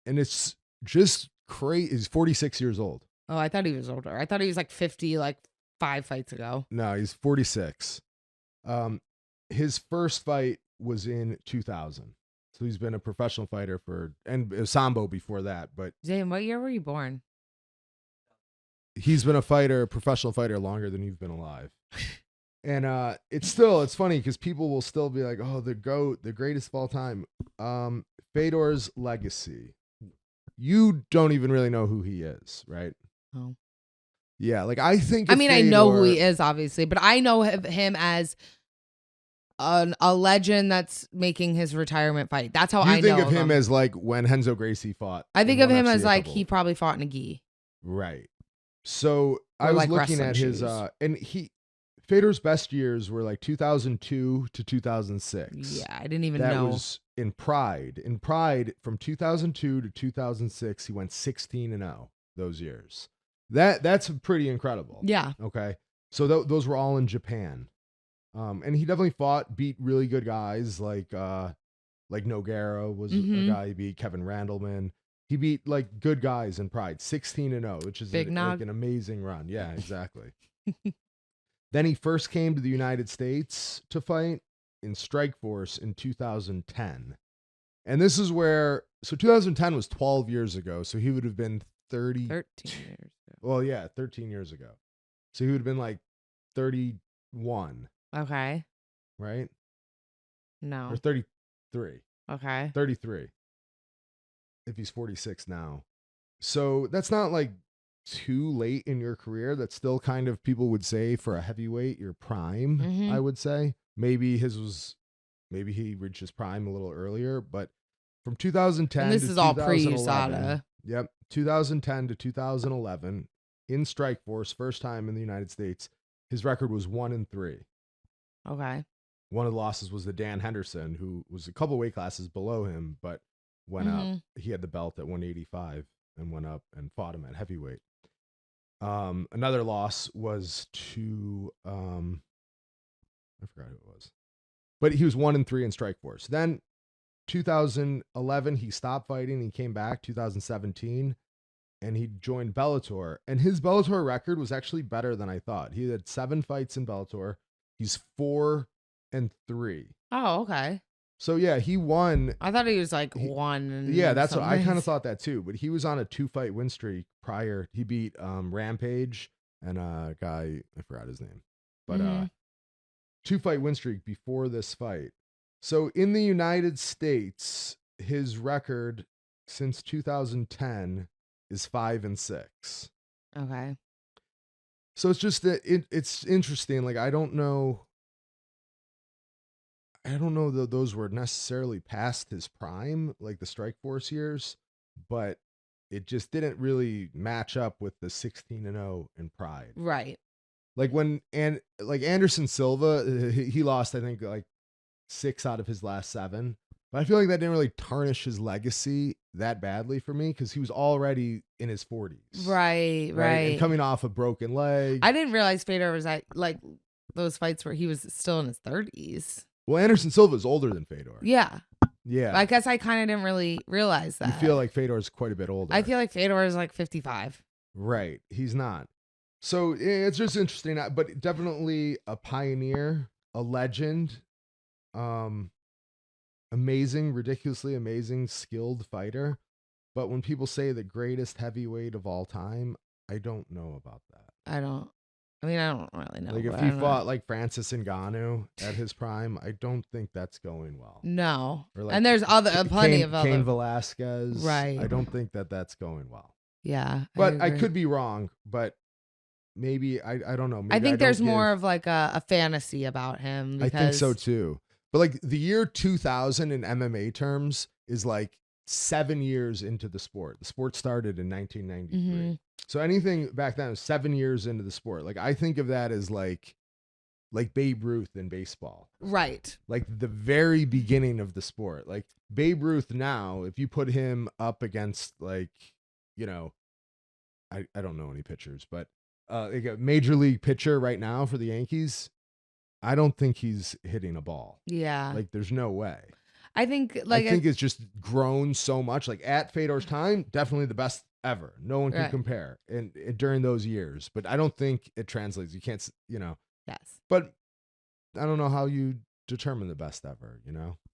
And it's just crazy. He's 46 years old. Oh, I thought he was older. I thought he was like 50, like 5 fights ago. No, he's 46. His first fight was in 2000. So he's been a professional fighter and Sambo before that. But Zain, what year were you born? He's been a professional fighter longer than you've been alive. And it's funny because people will still be like, oh, the GOAT, the greatest of all time. Fedor's legacy. You don't even really know who he is, right? Oh. Yeah, like I think. I of mean, I know who Fedor- he is, obviously, but I know him as a legend that's making his retirement fight. That's how You I think know of him him. as like when Renzo Gracie fought. I think in of him 1FC as a like couple- he probably fought in a gi. Right. So I Or, was like, looking wrestling at his shoes. and Fedor's best years were like 2002 to 2006. Yeah, I didn't even that know. was in Pride. In Pride from 2002 to 2006, he went 16-0 those years. That's pretty incredible. Yeah. Okay. So those were all in Japan. And he definitely beat really good guys like Nogueira was a guy he beat, Kevin Randleman. He beat like good guys in Pride, 16-0, which is Big like Nog. an amazing run. Yeah, exactly. Then he first came to the United States to fight in Strikeforce in 2010. And this is where, so 2010 was 12 years ago. So he would have been 13 years ago. Well, yeah, 13 years ago. So he would have been like 31, Okay. right? No. Or 33. Okay. 33. If he's 46 now. So that's not like too late in your career. That's still kind of, people would say, for a heavyweight, your prime, I would say. Maybe he reached his prime a little earlier, but from 2010 And this to is all 2011, pre-USADA. Yep. 2010 to 2011 in Strikeforce, first time in the United States, his record was 1-3. Okay. One of the losses was the Dan Henderson, who was a couple weight classes below him, but went up. He had the belt at 185 and went up and fought him at heavyweight. Another loss was to I forgot who it was, but he was 1-3 in Strikeforce. Then 2011 he stopped fighting. He came back 2017 and he joined Bellator, and his Bellator record was actually better than I thought. He had 7 fights in Bellator. He's 4-3. Oh, okay. So yeah, he won. I thought he was like one. Yeah, that's what I kind of something. thought that too. But he was on a 2-fight win streak prior. He beat Rampage and a guy, I forgot his name, but 2-fight win streak before this fight. So in the United States, his record since 2010 is 5-6. Okay. So it's just that it's interesting. Like I don't know that those were necessarily past his prime, like the Strikeforce years, but it just didn't really match up with the 16-0 in Pride. Right. Like like Anderson Silva, he lost, I think, like 6 out of his last 7. But I feel like that didn't really tarnish his legacy that badly for me because he was already in his 40s. Right. And coming off a broken leg. I didn't realize Fedor was at like those fights where he was still in his 30s. Well, Anderson Silva is older than Fedor. Yeah. Yeah. I guess I kind of didn't really realize that. You feel like Fedor is quite a bit older. I feel like Fedor is like 55. Right. He's not. So it's just interesting, but definitely a pioneer, a legend, amazing, ridiculously amazing, skilled fighter. But when people say the greatest heavyweight of all time, I don't know about that. I don't really know. Like if he fought like Francis Ngannou at his prime, I don't think that's going well. No. Or like and there's plenty of other. Cain Velasquez. Right. I don't think that's going well. Yeah. But I agree. could be wrong, but maybe I don't know. Maybe I think there's don't more give- of like a fantasy about him. Because, I think so too. But like the year 2000 in MMA terms is like 7 years into the sport. The sport started in 1993. So anything back then was 7 years into the sport. Like I think of that as like Babe Ruth in baseball. Right. Like the very beginning of the sport. Like Babe Ruth now, if you put him up against like, you know, I don't know any pitchers, but like a major league pitcher right now for the Yankees, I don't think he's hitting a ball. Yeah. Like there's no way. I think it's just grown so much. Like at Fedor's time, definitely the best ever. No one can Right. compare. And during those years, but I don't think it translates. You can't, yes. But I don't know how you determine the best ever.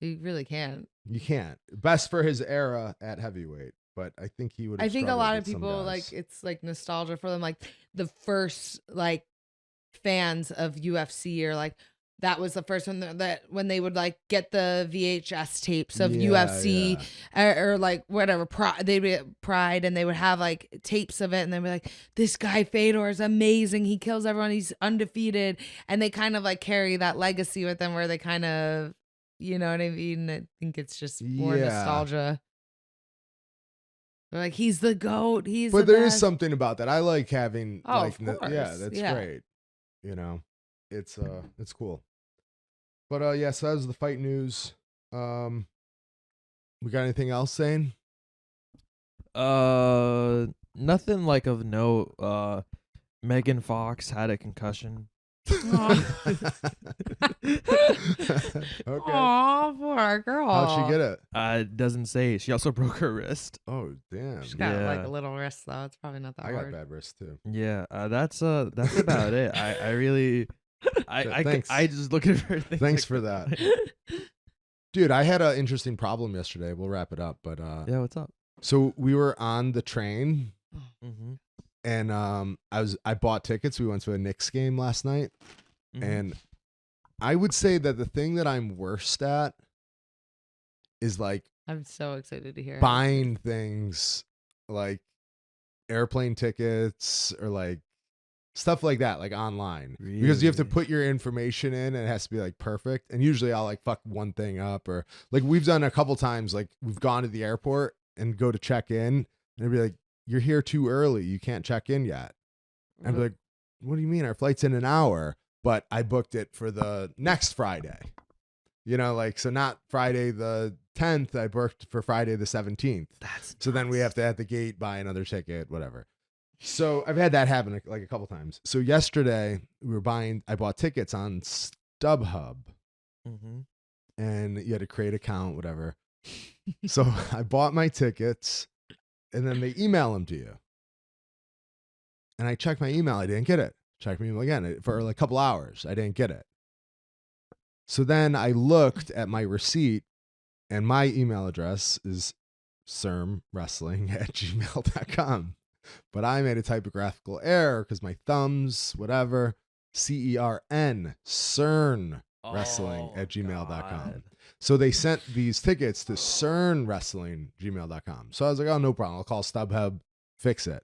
You really can. You can't. Best for his era at heavyweight, but I think he would. I think a lot of with some people guys. like it's like nostalgia for them. Like the first like fans of UFC are like, that was the first one that when they would like get the VHS tapes of Yeah, UFC or like whatever they'd be at Pride and they would have like tapes of it and they'd be like, this guy Fedor is amazing, he kills everyone, he's undefeated, and they kind of like carry that legacy with them where they kind of, you know what I mean? I think it's just more nostalgia. They're like, he's the GOAT, But the there is best. something about that. I like having Of that's course. great. You know, it's cool. But yeah, so that was the fight news. We got anything else, Zane? Nothing like of note. Megan Fox had a concussion. Okay. Aw, poor girl. How'd she get it? It doesn't say. She also broke her wrist. Oh, damn. She's got like Yeah. a little wrist though. It's probably not that I hard. got bad wrist too. Yeah, that's about it. I really, Thanks. I just looking for things. Thanks like for that. Dude, I had an interesting problem yesterday. We'll wrap it up, but Yeah, what's up? so we were on the train Mm-hmm. and I bought tickets. We went to a Knicks game last night. And I would say that the thing that I'm worst at is like I'm so excited to hear it. buying things like airplane tickets or like stuff like that, like online. Because you have to Really? put your information in and it has to be like perfect. And usually I'll like fuck one thing up, or like we've done a couple times, like we've gone to the airport and go to check in and it'd be like, you're here too early, you can't check in yet. And I'd be like, what do you mean? Our flight's in an hour. But I booked it for the next Friday. You know, like, so not Friday the 10th, I booked for Friday the 17th. So then we have to at the gate buy another ticket, whatever. So I've had that happen like a couple times. So yesterday I bought tickets on Stubhub and you had to create an account, whatever. So I bought my tickets and then they email them to you. And I checked my email. I didn't get it. Check my email again for like a couple hours. I didn't get it. So then I looked at my receipt and my email address is sermwrestling@gmail.com. But I made a typographical error because my thumbs, whatever, CERN, CERNwrestling@gmail.com. So they sent these tickets to CERNwrestling@gmail.com. So I was like, oh, no problem. I'll call StubHub, fix it.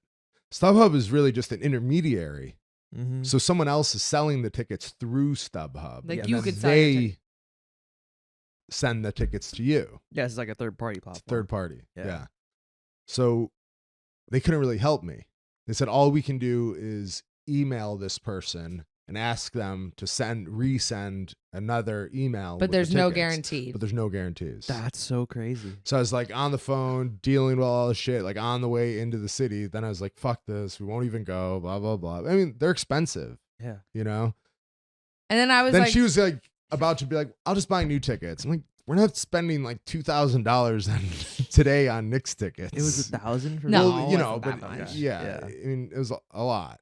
StubHub is really just an intermediary. So someone else is selling the tickets through StubHub. Like and you then could sell your they send the tickets to you. Yeah, it's like a third party platform. It's third party. Yeah. Yeah. So they couldn't really help me. They said all we can do is email this person and ask them to resend another email. But with there's the no tickets. guarantee. But there's no guarantees. That's so crazy. So I was like on the phone dealing with all this shit, like on the way into the city. Then I was like, fuck this. We won't even go, blah, blah, blah. I mean, they're expensive, Yeah. you know? And then I was Then like, she was like about to be like, I'll just buy new tickets. I'm like, we're not spending like $2,000 today on Knicks tickets. It was 1,000 for No, me? Well, you it know, wasn't but that much. yeah, Yeah. I mean, it was a lot.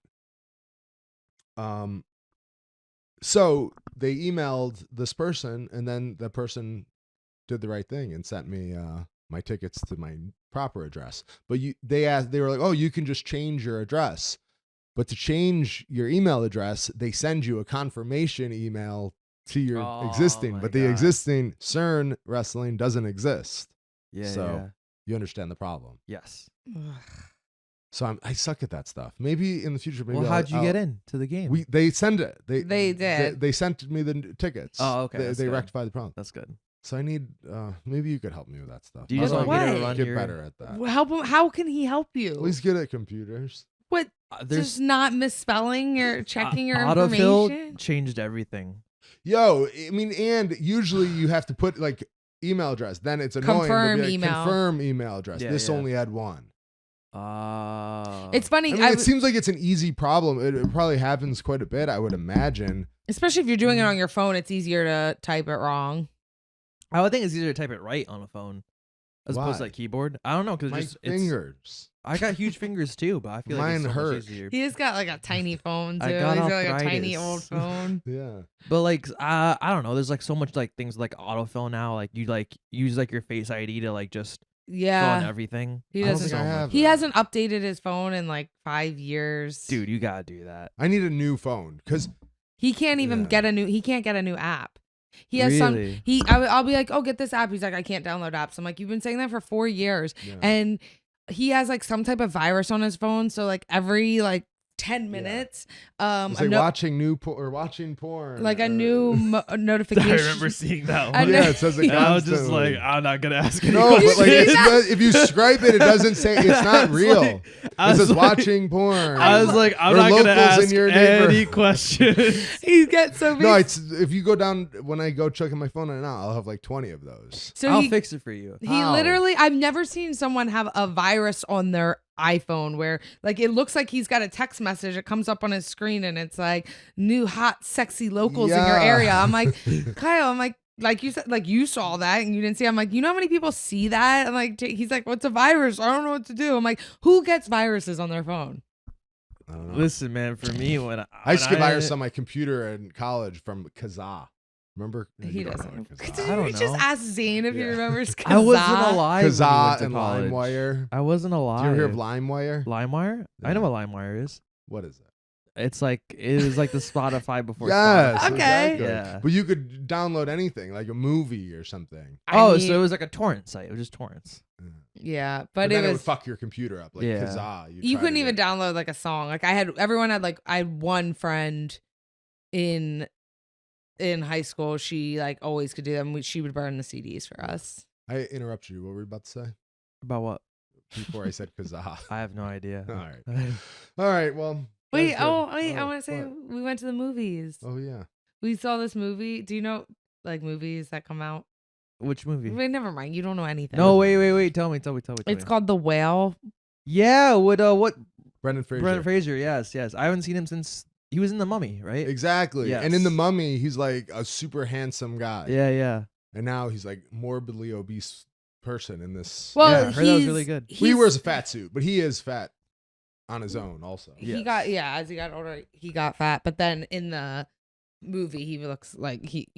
So they emailed this person, and then the person did the right thing and sent me my tickets to my proper address. But they were like, oh, you can just change your address. But to change your email address, they send you a confirmation email to your Oh, existing, my but the God. existing CERN wrestling doesn't exist. Yeah, So yeah. you understand the problem. Yes. So I suck at that stuff. Maybe in the future. Maybe Well, how'd you get in to the game? They send it. They did. They sent me the tickets. Oh, okay, that's They good. rectified the problem. That's good. So I need. Maybe you could help me with that stuff. Do you just With want me to what? run get your... better at that? help him. How can he help you? At least good at computers. What? There's Just not misspelling or checking your autofill information? changed everything. Yo, I mean, and usually you have to put like email address. Then it's annoying. Confirm to be like, email. Confirm email address. Yeah, This yeah. only had one. It's funny. I mean, it seems like it's an easy problem. It probably happens quite a bit, I would imagine. especially if you're doing it on your phone, it's easier to type it wrong. I would think it's easier to type it right on a phone as opposed to Why? like keyboard. I don't know because My just fingers. I got huge fingers too, but I feel like Mine it's so hurt. much easier. He has got like a tiny phone too. I He's got got like a tiny arthritis. old phone. Yeah. But like I don't know. There's like so much like things like autofill now. Like you like use like your Face ID to like just fill in Yeah, everything. he I don't doesn't. think I have He that. hasn't updated his phone in like 5 years. Dude, you gotta do that. I need a new phone because He can't even get a new. He can't get a new app. He has some. I'll be like, oh, get this app. He's like, I can't download apps. I'm like, you've been saying that for 4 years, and he has like some type of virus on his phone. So like every like 10 minutes, it's like watching watching porn, like a new notification. I remember seeing that one. Yeah, it says it. I was just like, I'm not gonna ask any No, questions. but like if you stripe it, it doesn't say. It's not real. It says watching porn. I was like, I'm not gonna ask any questions. He gets so. No, it's if you go down when I go checking my phone right now, I'll have like 20 of those. So I'll fix it for you. He literally, I've never seen someone have a virus on their iPhone where like it looks like he's got a text message. It comes up on his screen and it's like new hot sexy locals in your area. I'm like, Kyle, I'm like you said, like you saw that and you didn't see. I'm like, you know how many people see that? I'm like, he's like, what's a virus? I don't know what to do. I'm like, who gets viruses on their phone? I don't know. Listen, man, for me when I used to get virus on my computer in college from Kazaa. Remember? He doesn't. I don't know. Just ask Zain if he remembers Kazaa. I wasn't alive. Kazaa and LimeWire. I wasn't alive. Do you ever hear of LimeWire? LimeWire? Yeah. I know what LimeWire is. What is it? It was like the Spotify before yes, Spotify. Okay. Exactly. Yeah. But you could download anything, like a movie or something. So it was like a torrent site. It was just torrents. Yeah, but then it would fuck your computer up, like Yeah. Kazaa. You couldn't even download like a song. Like I had one friend in high school. She like always could do them. She would burn the CDs for us. I interrupted you. What were you about to say? About what? Before I said Kazaa. I have no idea. All right. All right. Well. Wait. I want to say we went to the movies. Oh yeah. We saw this movie. Do you know like movies that come out? Which movie? Wait, never mind. You don't know anything. No, wait. Tell me. It's called The Whale. Yeah. With what? Brendan Fraser. Brendan Fraser. Yes. I haven't seen him since he was in The Mummy, right? Exactly. Yes. And in The Mummy, he's like a super handsome guy. Yeah. And now he's like morbidly obese person in this. Well, I heard that was really good. He wears a fat suit, but he is fat on his own also. He got as he got older, he got fat. But then in the movie, he looks like he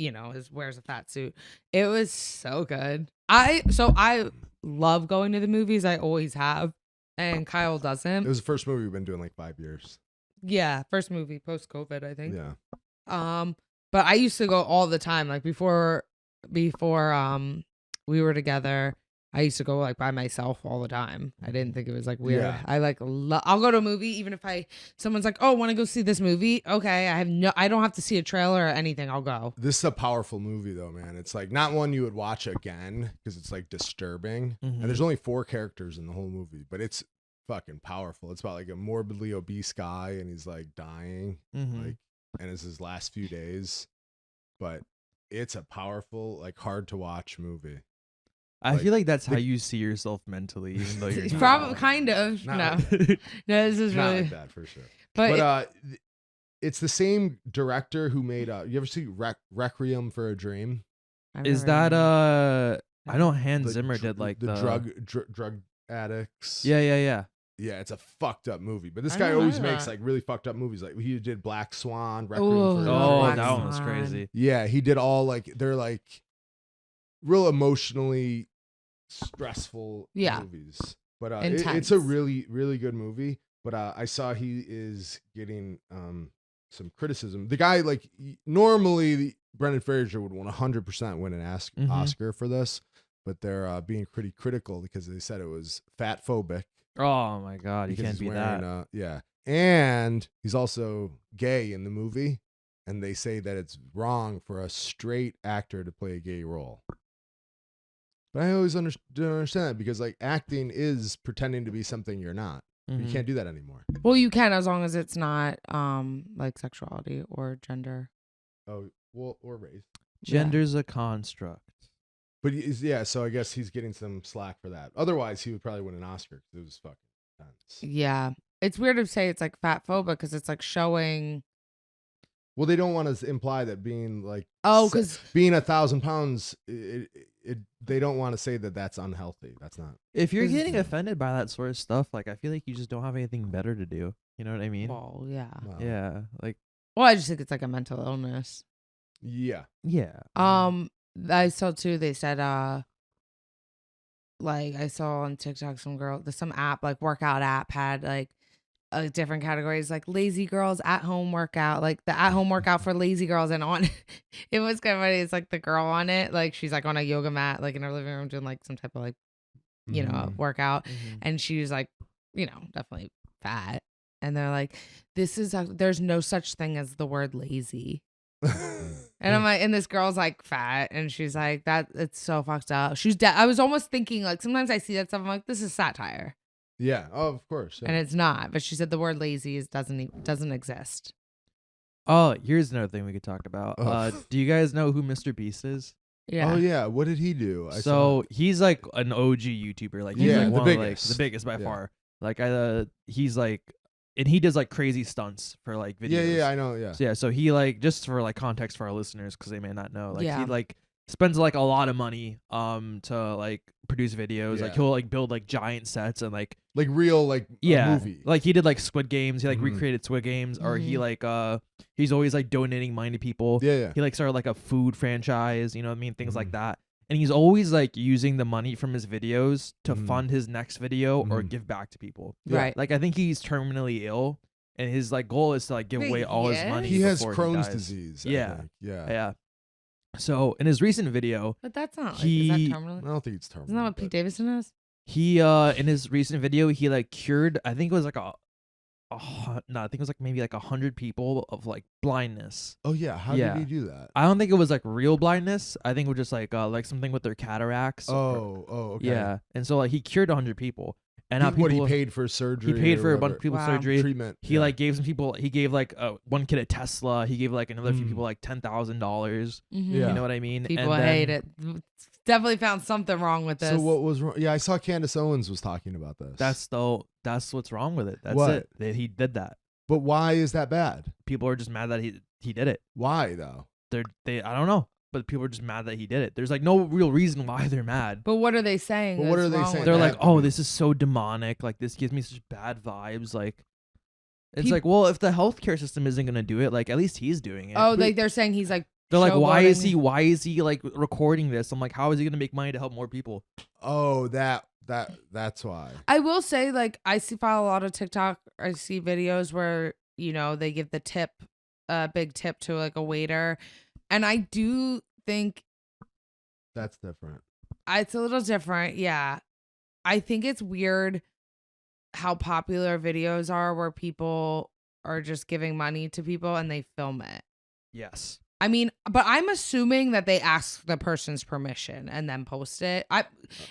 wears a fat suit. It was so good. I love going to the movies. I always have, and Kyle doesn't. It was the first movie we've been doing like 5 years. Yeah, first movie post COVID, I think. Yeah. But I used to go all the time. Like before we were together, I used to go like by myself all the time. I didn't think it was like weird. Yeah. I like I'll go to a movie even if someone's like, "Oh, want to go see this movie?" Okay, I don't have to see a trailer or anything. I'll go. This is a powerful movie though, man. It's like not one you would watch again because it's like disturbing. And there's only 4 characters in the whole movie, but it's fucking powerful. It's about like a morbidly obese guy and he's like dying, like, and it's his last few days. But it's a powerful, like, hard to watch movie. I feel like that's how you see yourself mentally, even though you're probably kind of no. This is not really like that for sure. But it's the same director who made. You ever see Requiem for a Dream? Is that I know Hans Zimmer did like the drug addicts. Yeah. Yeah, it's a fucked up movie. But this guy always makes like really fucked up movies. Like he did Black Swan, Requiem for a Dream. Oh, that one was crazy. Yeah, he did all like they're like real emotionally stressful movies. But it's a really, really good movie. But I saw he is getting some criticism. The guy, like, normally Brendan Fraser would 100% win an Oscar for this, but they're being pretty critical because they said it was fat phobic. Oh my God, you can't be that. Yeah, and he's also gay in the movie, and they say that it's wrong for a straight actor to play a gay role. But I always don't understand that because like acting is pretending to be something you're not. You can't do that anymore. Well, you can as long as it's not like sexuality or gender. Oh, well, or race. Gender's a construct. But yeah, so I guess he's getting some slack for that. Otherwise, he would probably win an Oscar because it was fucking intense. Yeah, it's weird to say it's like fat phobic because it's like showing. Well, they don't want to imply that being like because being 1,000 pounds, they don't want to say that that's unhealthy. That's not. If you're getting offended by that sort of stuff, like I feel like you just don't have anything better to do. You know what I mean? Well, yeah. Wow. Yeah, like. Well, I just think it's like a mental illness. Yeah. Yeah. I saw too. They said like I saw on TikTok some app like workout app had like different categories like lazy girls at home workout, like the at home workout for lazy girls. And on it was kind of funny. It's like the girl on it, like she's like on a yoga mat, like in her living room doing like some type of like, you know, workout. And she was like, you know, definitely fat. And they're like, there's no such thing as the word lazy. And I'm like, and this girl's like fat, and she's like, it's so fucked up. I was almost thinking like sometimes I see that stuff, I'm like, this is satire. Yeah. Oh, of course. Yeah. And it's not. But she said the word lazy doesn't exist. Oh, here's another thing we could talk about. Oh. Do you guys know who Mr.Beast is? Yeah. Oh yeah. What did he do? So he's like an OG YouTuber. Like he's Yeah, like the one biggest. of like the biggest by Yeah. far. Like he's like, and he does like crazy stunts for like videos. Yeah. I know. Yeah. So he like, just for like context for our listeners, because they may not know, like Yeah. he like spends like a lot of money to like produce videos. Like Yeah. he'll like build like giant sets and like Real like a movie. like he did like Squid Games. He like Mhm. recreated Squid Games, or he like he's always like donating money to people. Yeah. He like started like a food franchise, you know what I mean? Things like Mhm. that. And he's always like using the money from his videos to Mhm. fund his next video or Mhm. give back to people. Yeah. Right. Like I think he's terminally ill, and his like goal is to like give Wait, away all his yeah? money. He has before Crohn's dies. disease. I Yeah. think. Yeah. Yeah. So in his recent video, But that's not like, is He- that terminal? I don't think it's terminal. Isn't that what Pete Davidson is? he in his recent video he like cured, I think it was like I think it was like maybe like 100 people of like blindness. Oh yeah. How Yeah. did he do that? I don't think it was like real blindness. I think it was just like something with their cataracts. Oh. Okay. Yeah. And so like he cured 100 people. And now What he people paid for surgery? he paid or for a bunch whatever. of people's Wow. surgery. Treatment. He like gave some people. He gave like one kid a Tesla. He gave like another few Mm. people like $10,000. Yeah. You know what I mean? People And then- hate it. Definitely found something wrong with this. So what was wrong? Yeah, I saw Candace Owens was talking about this. That's what's wrong with it. That's What? it. That he did that. But why is that bad? People are just mad that he did it. Why though? I don't know, but people are just mad that he did it. There's like no real reason why they're mad. But what are they saying? But what that's are they wrong saying? with They're it? like, bad oh, to this me. is so demonic. Like this gives me such bad vibes. Like it's Peop- like, well, if the healthcare system isn't gonna do it, like at least he's doing it. Oh, like they're saying he's like. They're like, why is showboating. he like recording this? I'm like, how is he gonna make money to help more people? Oh, that's why. I will say, like, follow a lot of TikTok. I see videos where, you know, they give the tip, big tip to like a waiter. And I do think That's different. it's a little different. Yeah. I think it's weird how popular videos are where people are just giving money to people and they film it. Yes. I mean, but I'm assuming that they ask the person's permission and then post it.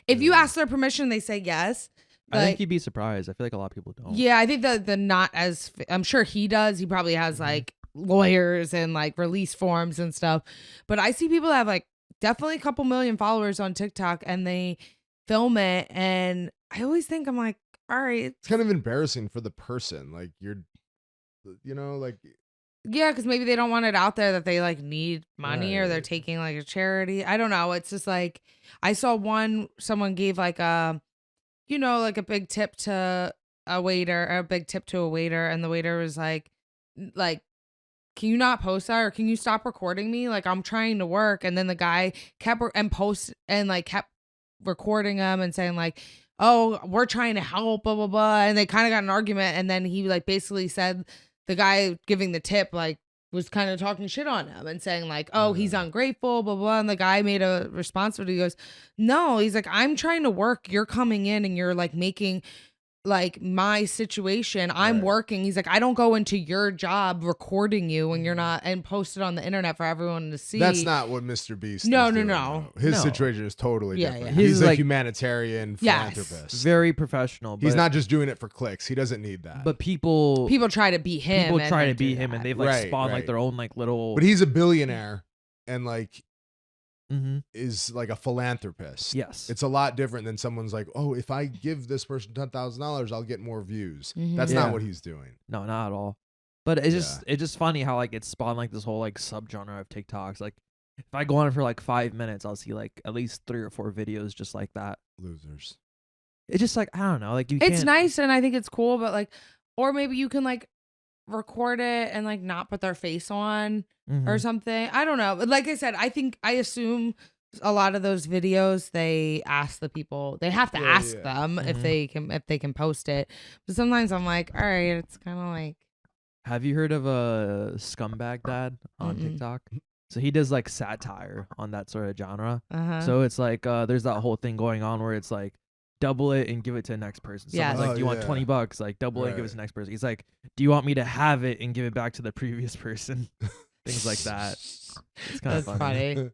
If you ask their permission, they say yes. I Like, think you'd be surprised. I feel like a lot of people don't. yeah, I think the not as I'm sure he does. He probably has like lawyers and like release forms and stuff. But I see people that have like definitely a couple million followers on TikTok and they film it, and I always think I'm like, all right, It's kind of embarrassing for the person. Like like yeah, because maybe they don't want it out there that they like need money or they're Right. taking like a charity. I don't know. It's just like I saw someone gave like like a big tip to a waiter, or a big tip to a waiter, and the waiter was like, can you not post that, or can you stop recording me? Like I'm trying to work. And then the guy kept kept recording him and saying like, oh, we're trying to help, blah blah blah. And they kind of got an argument, and then he like basically said, the guy giving the tip like was kind of talking shit on him and saying like, oh, he's ungrateful, blah blah. And the guy made a response, but he goes, no, he's like, I'm trying to work, you're coming in and you're like making like my situation, I'm Right. working. He's like, I don't go into your job recording you when you're not, and post it on the internet for everyone to see. that's not what Mr. Beast. No, is no, doing, no. though. His No. situation is totally Yeah, different. yeah. He's He's a like- humanitarian Yes. philanthropist. Very professional. But, He's not just doing it for clicks. He doesn't need that. But people try to beat him. people and try then to beat do him, that. and they've like Right, spawned right. like their own like little. But he's a billionaire and like Mhm. is like a philanthropist. Yes. It's a lot different than someone's like, oh, if I give this person $10,000, I'll get more views. Mhm. That's Yeah. not what he's doing. No, not at all. But it's just funny how like it spawned like this whole like subgenre of TikToks. Like if I go on it for like 5 minutes, I'll see like at least 3 or 4 videos just like that. Losers. It's just like I don't know, like you. It's can't- nice and I think it's cool, but like, or maybe you can like record it and like not put their face on Mhm. or something. I don't know. But like I said, I assume a lot of those videos, they ask the people, they have to ask them if they can post it. But sometimes I'm like, all right, it's kind of like. Have you heard of a scumbag dad on TikTok? So he does like satire on that sort of genre. So it's like there's that whole thing going on where it's like double it and give it to the next person. Someone's like, do you want $20? Like double it and give it to the next person. He's like, do you want me to have it and give it back to the previous person? Things like that. It's kind of funny.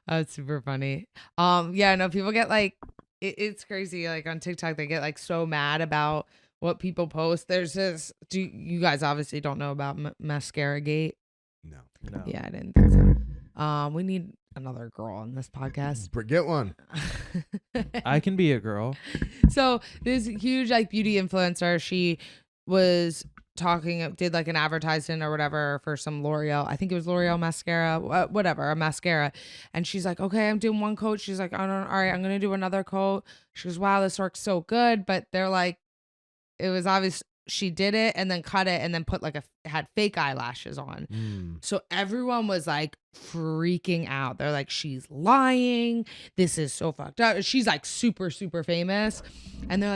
That's super funny. Yeah, no, people get like it's crazy. Like on TikTok, they get like so mad about what people post. There's this. You guys obviously don't know about Mascara Gate? No. Yeah, I didn't think so. We need another girl on this podcast. Get one. I can be a girl. So this huge like beauty influencer, she was did like an advertisement or whatever for some L'Oreal. I think it was L'Oreal mascara, whatever, a mascara. And she's like, okay, I'm doing one coat. She's like, all right, I'm going to do another coat. She goes, wow, this works so good. But they're like, it was obvious she did it and then cut it and then put like had fake eyelashes on. So everyone was like freaking out. They're like, she's lying. This is so fucked up. She's like super, super famous. And they're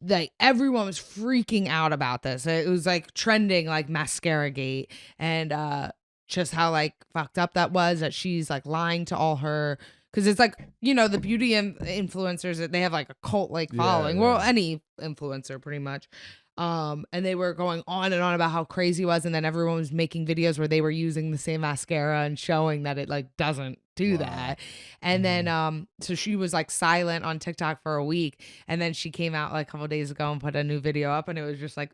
like everyone was freaking out about this. It was like trending like Mascara Gate and just how like fucked up that was, that she's like lying to all her. Because it's like, you know, the beauty influencers, they have like a cult like following. Yeah. Well, any influencer pretty much. And they were going on and on about how crazy it was. And then everyone was making videos where they were using the same mascara and showing that it like doesn't do that. And then, so she was like silent on TikTok for a week. And then she came out like a couple of days ago and put a new video up. And it was just like,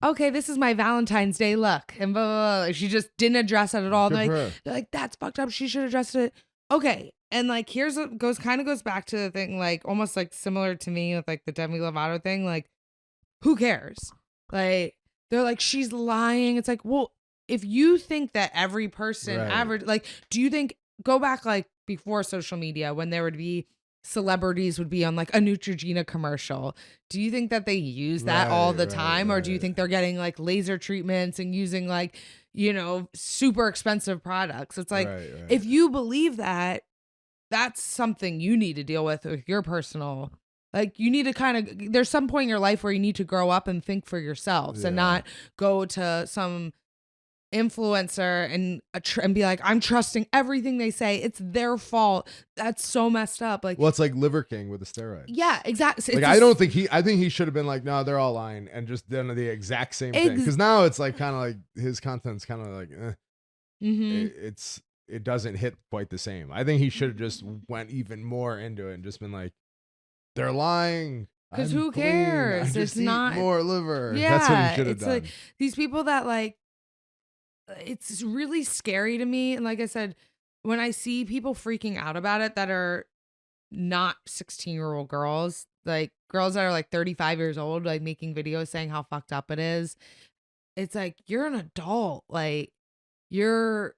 okay, this is my Valentine's Day look. And blah, blah, blah. She just didn't address it at all. They're like, that's fucked up. She should address it. Okay. And like, here's what goes back to the thing, like almost like similar to me with like the Demi Lovato thing. Like, who cares? Like, they're like, she's lying. It's like, well, if you think that every person average, like, do you think, go back like before social media when there would be celebrities would be on like a Neutrogena commercial. Do you think that they use that all the time? Or do you think they're getting like laser treatments and using like, you know, super expensive products? It's like, if you believe that, that's something you need to deal with your personal, like you need to kind of, there's some point in your life where you need to grow up and think for yourselves and not go to some influencer and be like, I'm trusting everything they say. It's their fault. That's so messed up. Like, well, it's like Liver King with the steroids. Yeah, exactly. Like, I think he should have been like, no, they're all lying and just done the exact same thing. Because now it's like kind of like his content's kind of like, it doesn't hit quite the same. I think he should have just went even more into it and just been like, they're lying. Because who cares? It's not more liver. Yeah, that's what he should have done. Like these people that like, it's really scary to me. And like I said, when I see people freaking out about it that are not 16-year-old girls, like girls that are like 35 years old, like making videos saying how fucked up it is. It's like, you're an adult. Like you're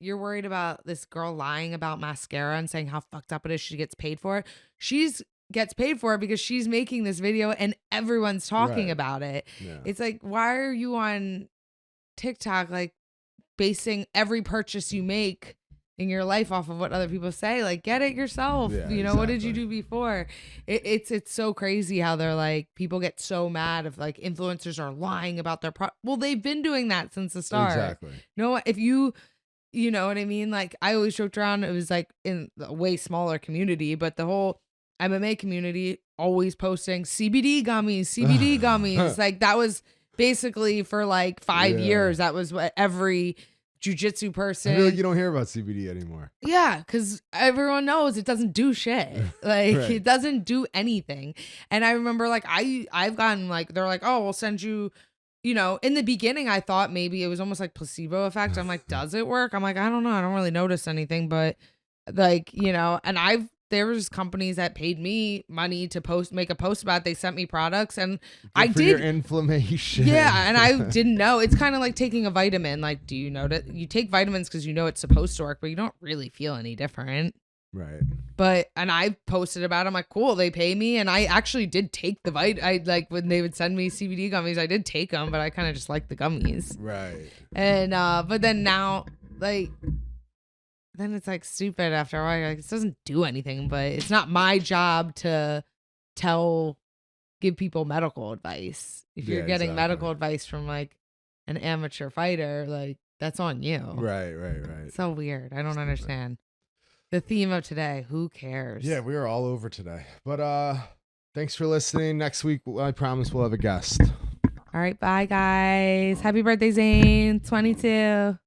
worried about this girl lying about mascara and saying how fucked up it is. She gets paid for it. Gets paid for it because she's making this video and everyone's talking about it. Yeah. It's like, why are you on TikTok like basing every purchase you make in your life off of what other people say? Like, get it yourself. You know, exactly. What did you do before? It's so crazy how they're like, people get so mad if like influencers are lying about their well, they've been doing that since the start. Exactly. No, if you know what I mean? Like, I always joked around, it was like in a way smaller community, but the whole MMA community always posting CBD gummies. Like, that was basically for like 5 years. That was what every jiu-jitsu person. I feel like you don't hear about CBD anymore. Yeah, because everyone knows it doesn't do shit. Like, it doesn't do anything. And I remember like I've gotten like, they're like, oh, we'll send you, you know, in the beginning, I thought maybe it was almost like placebo effect. I'm like, does it work? I'm like, I don't know. I don't really notice anything, but like, you know, and there was companies that paid me money to make a post about it. They sent me products and I did your inflammation. Yeah. And I didn't know. It's kind of like taking a vitamin. Like, do you know that you take vitamins because you know it's supposed to work, but you don't really feel any different. Right. And I posted about it. I'm like, cool, they pay me. And I actually did take the I like when they would send me CBD gummies, I did take them, but I kind of just like the gummies. Right. And, but then now, like, then it's like stupid after a while. You're like, this doesn't do anything, but it's not my job to give people medical advice. If you're getting medical advice from like an amateur fighter, like that's on you. Right. So weird. I don't understand. The theme of today, who cares? Yeah, we are all over today. But thanks for listening. Next week, I promise we'll have a guest. All right, bye guys. Happy birthday, Zain. 22.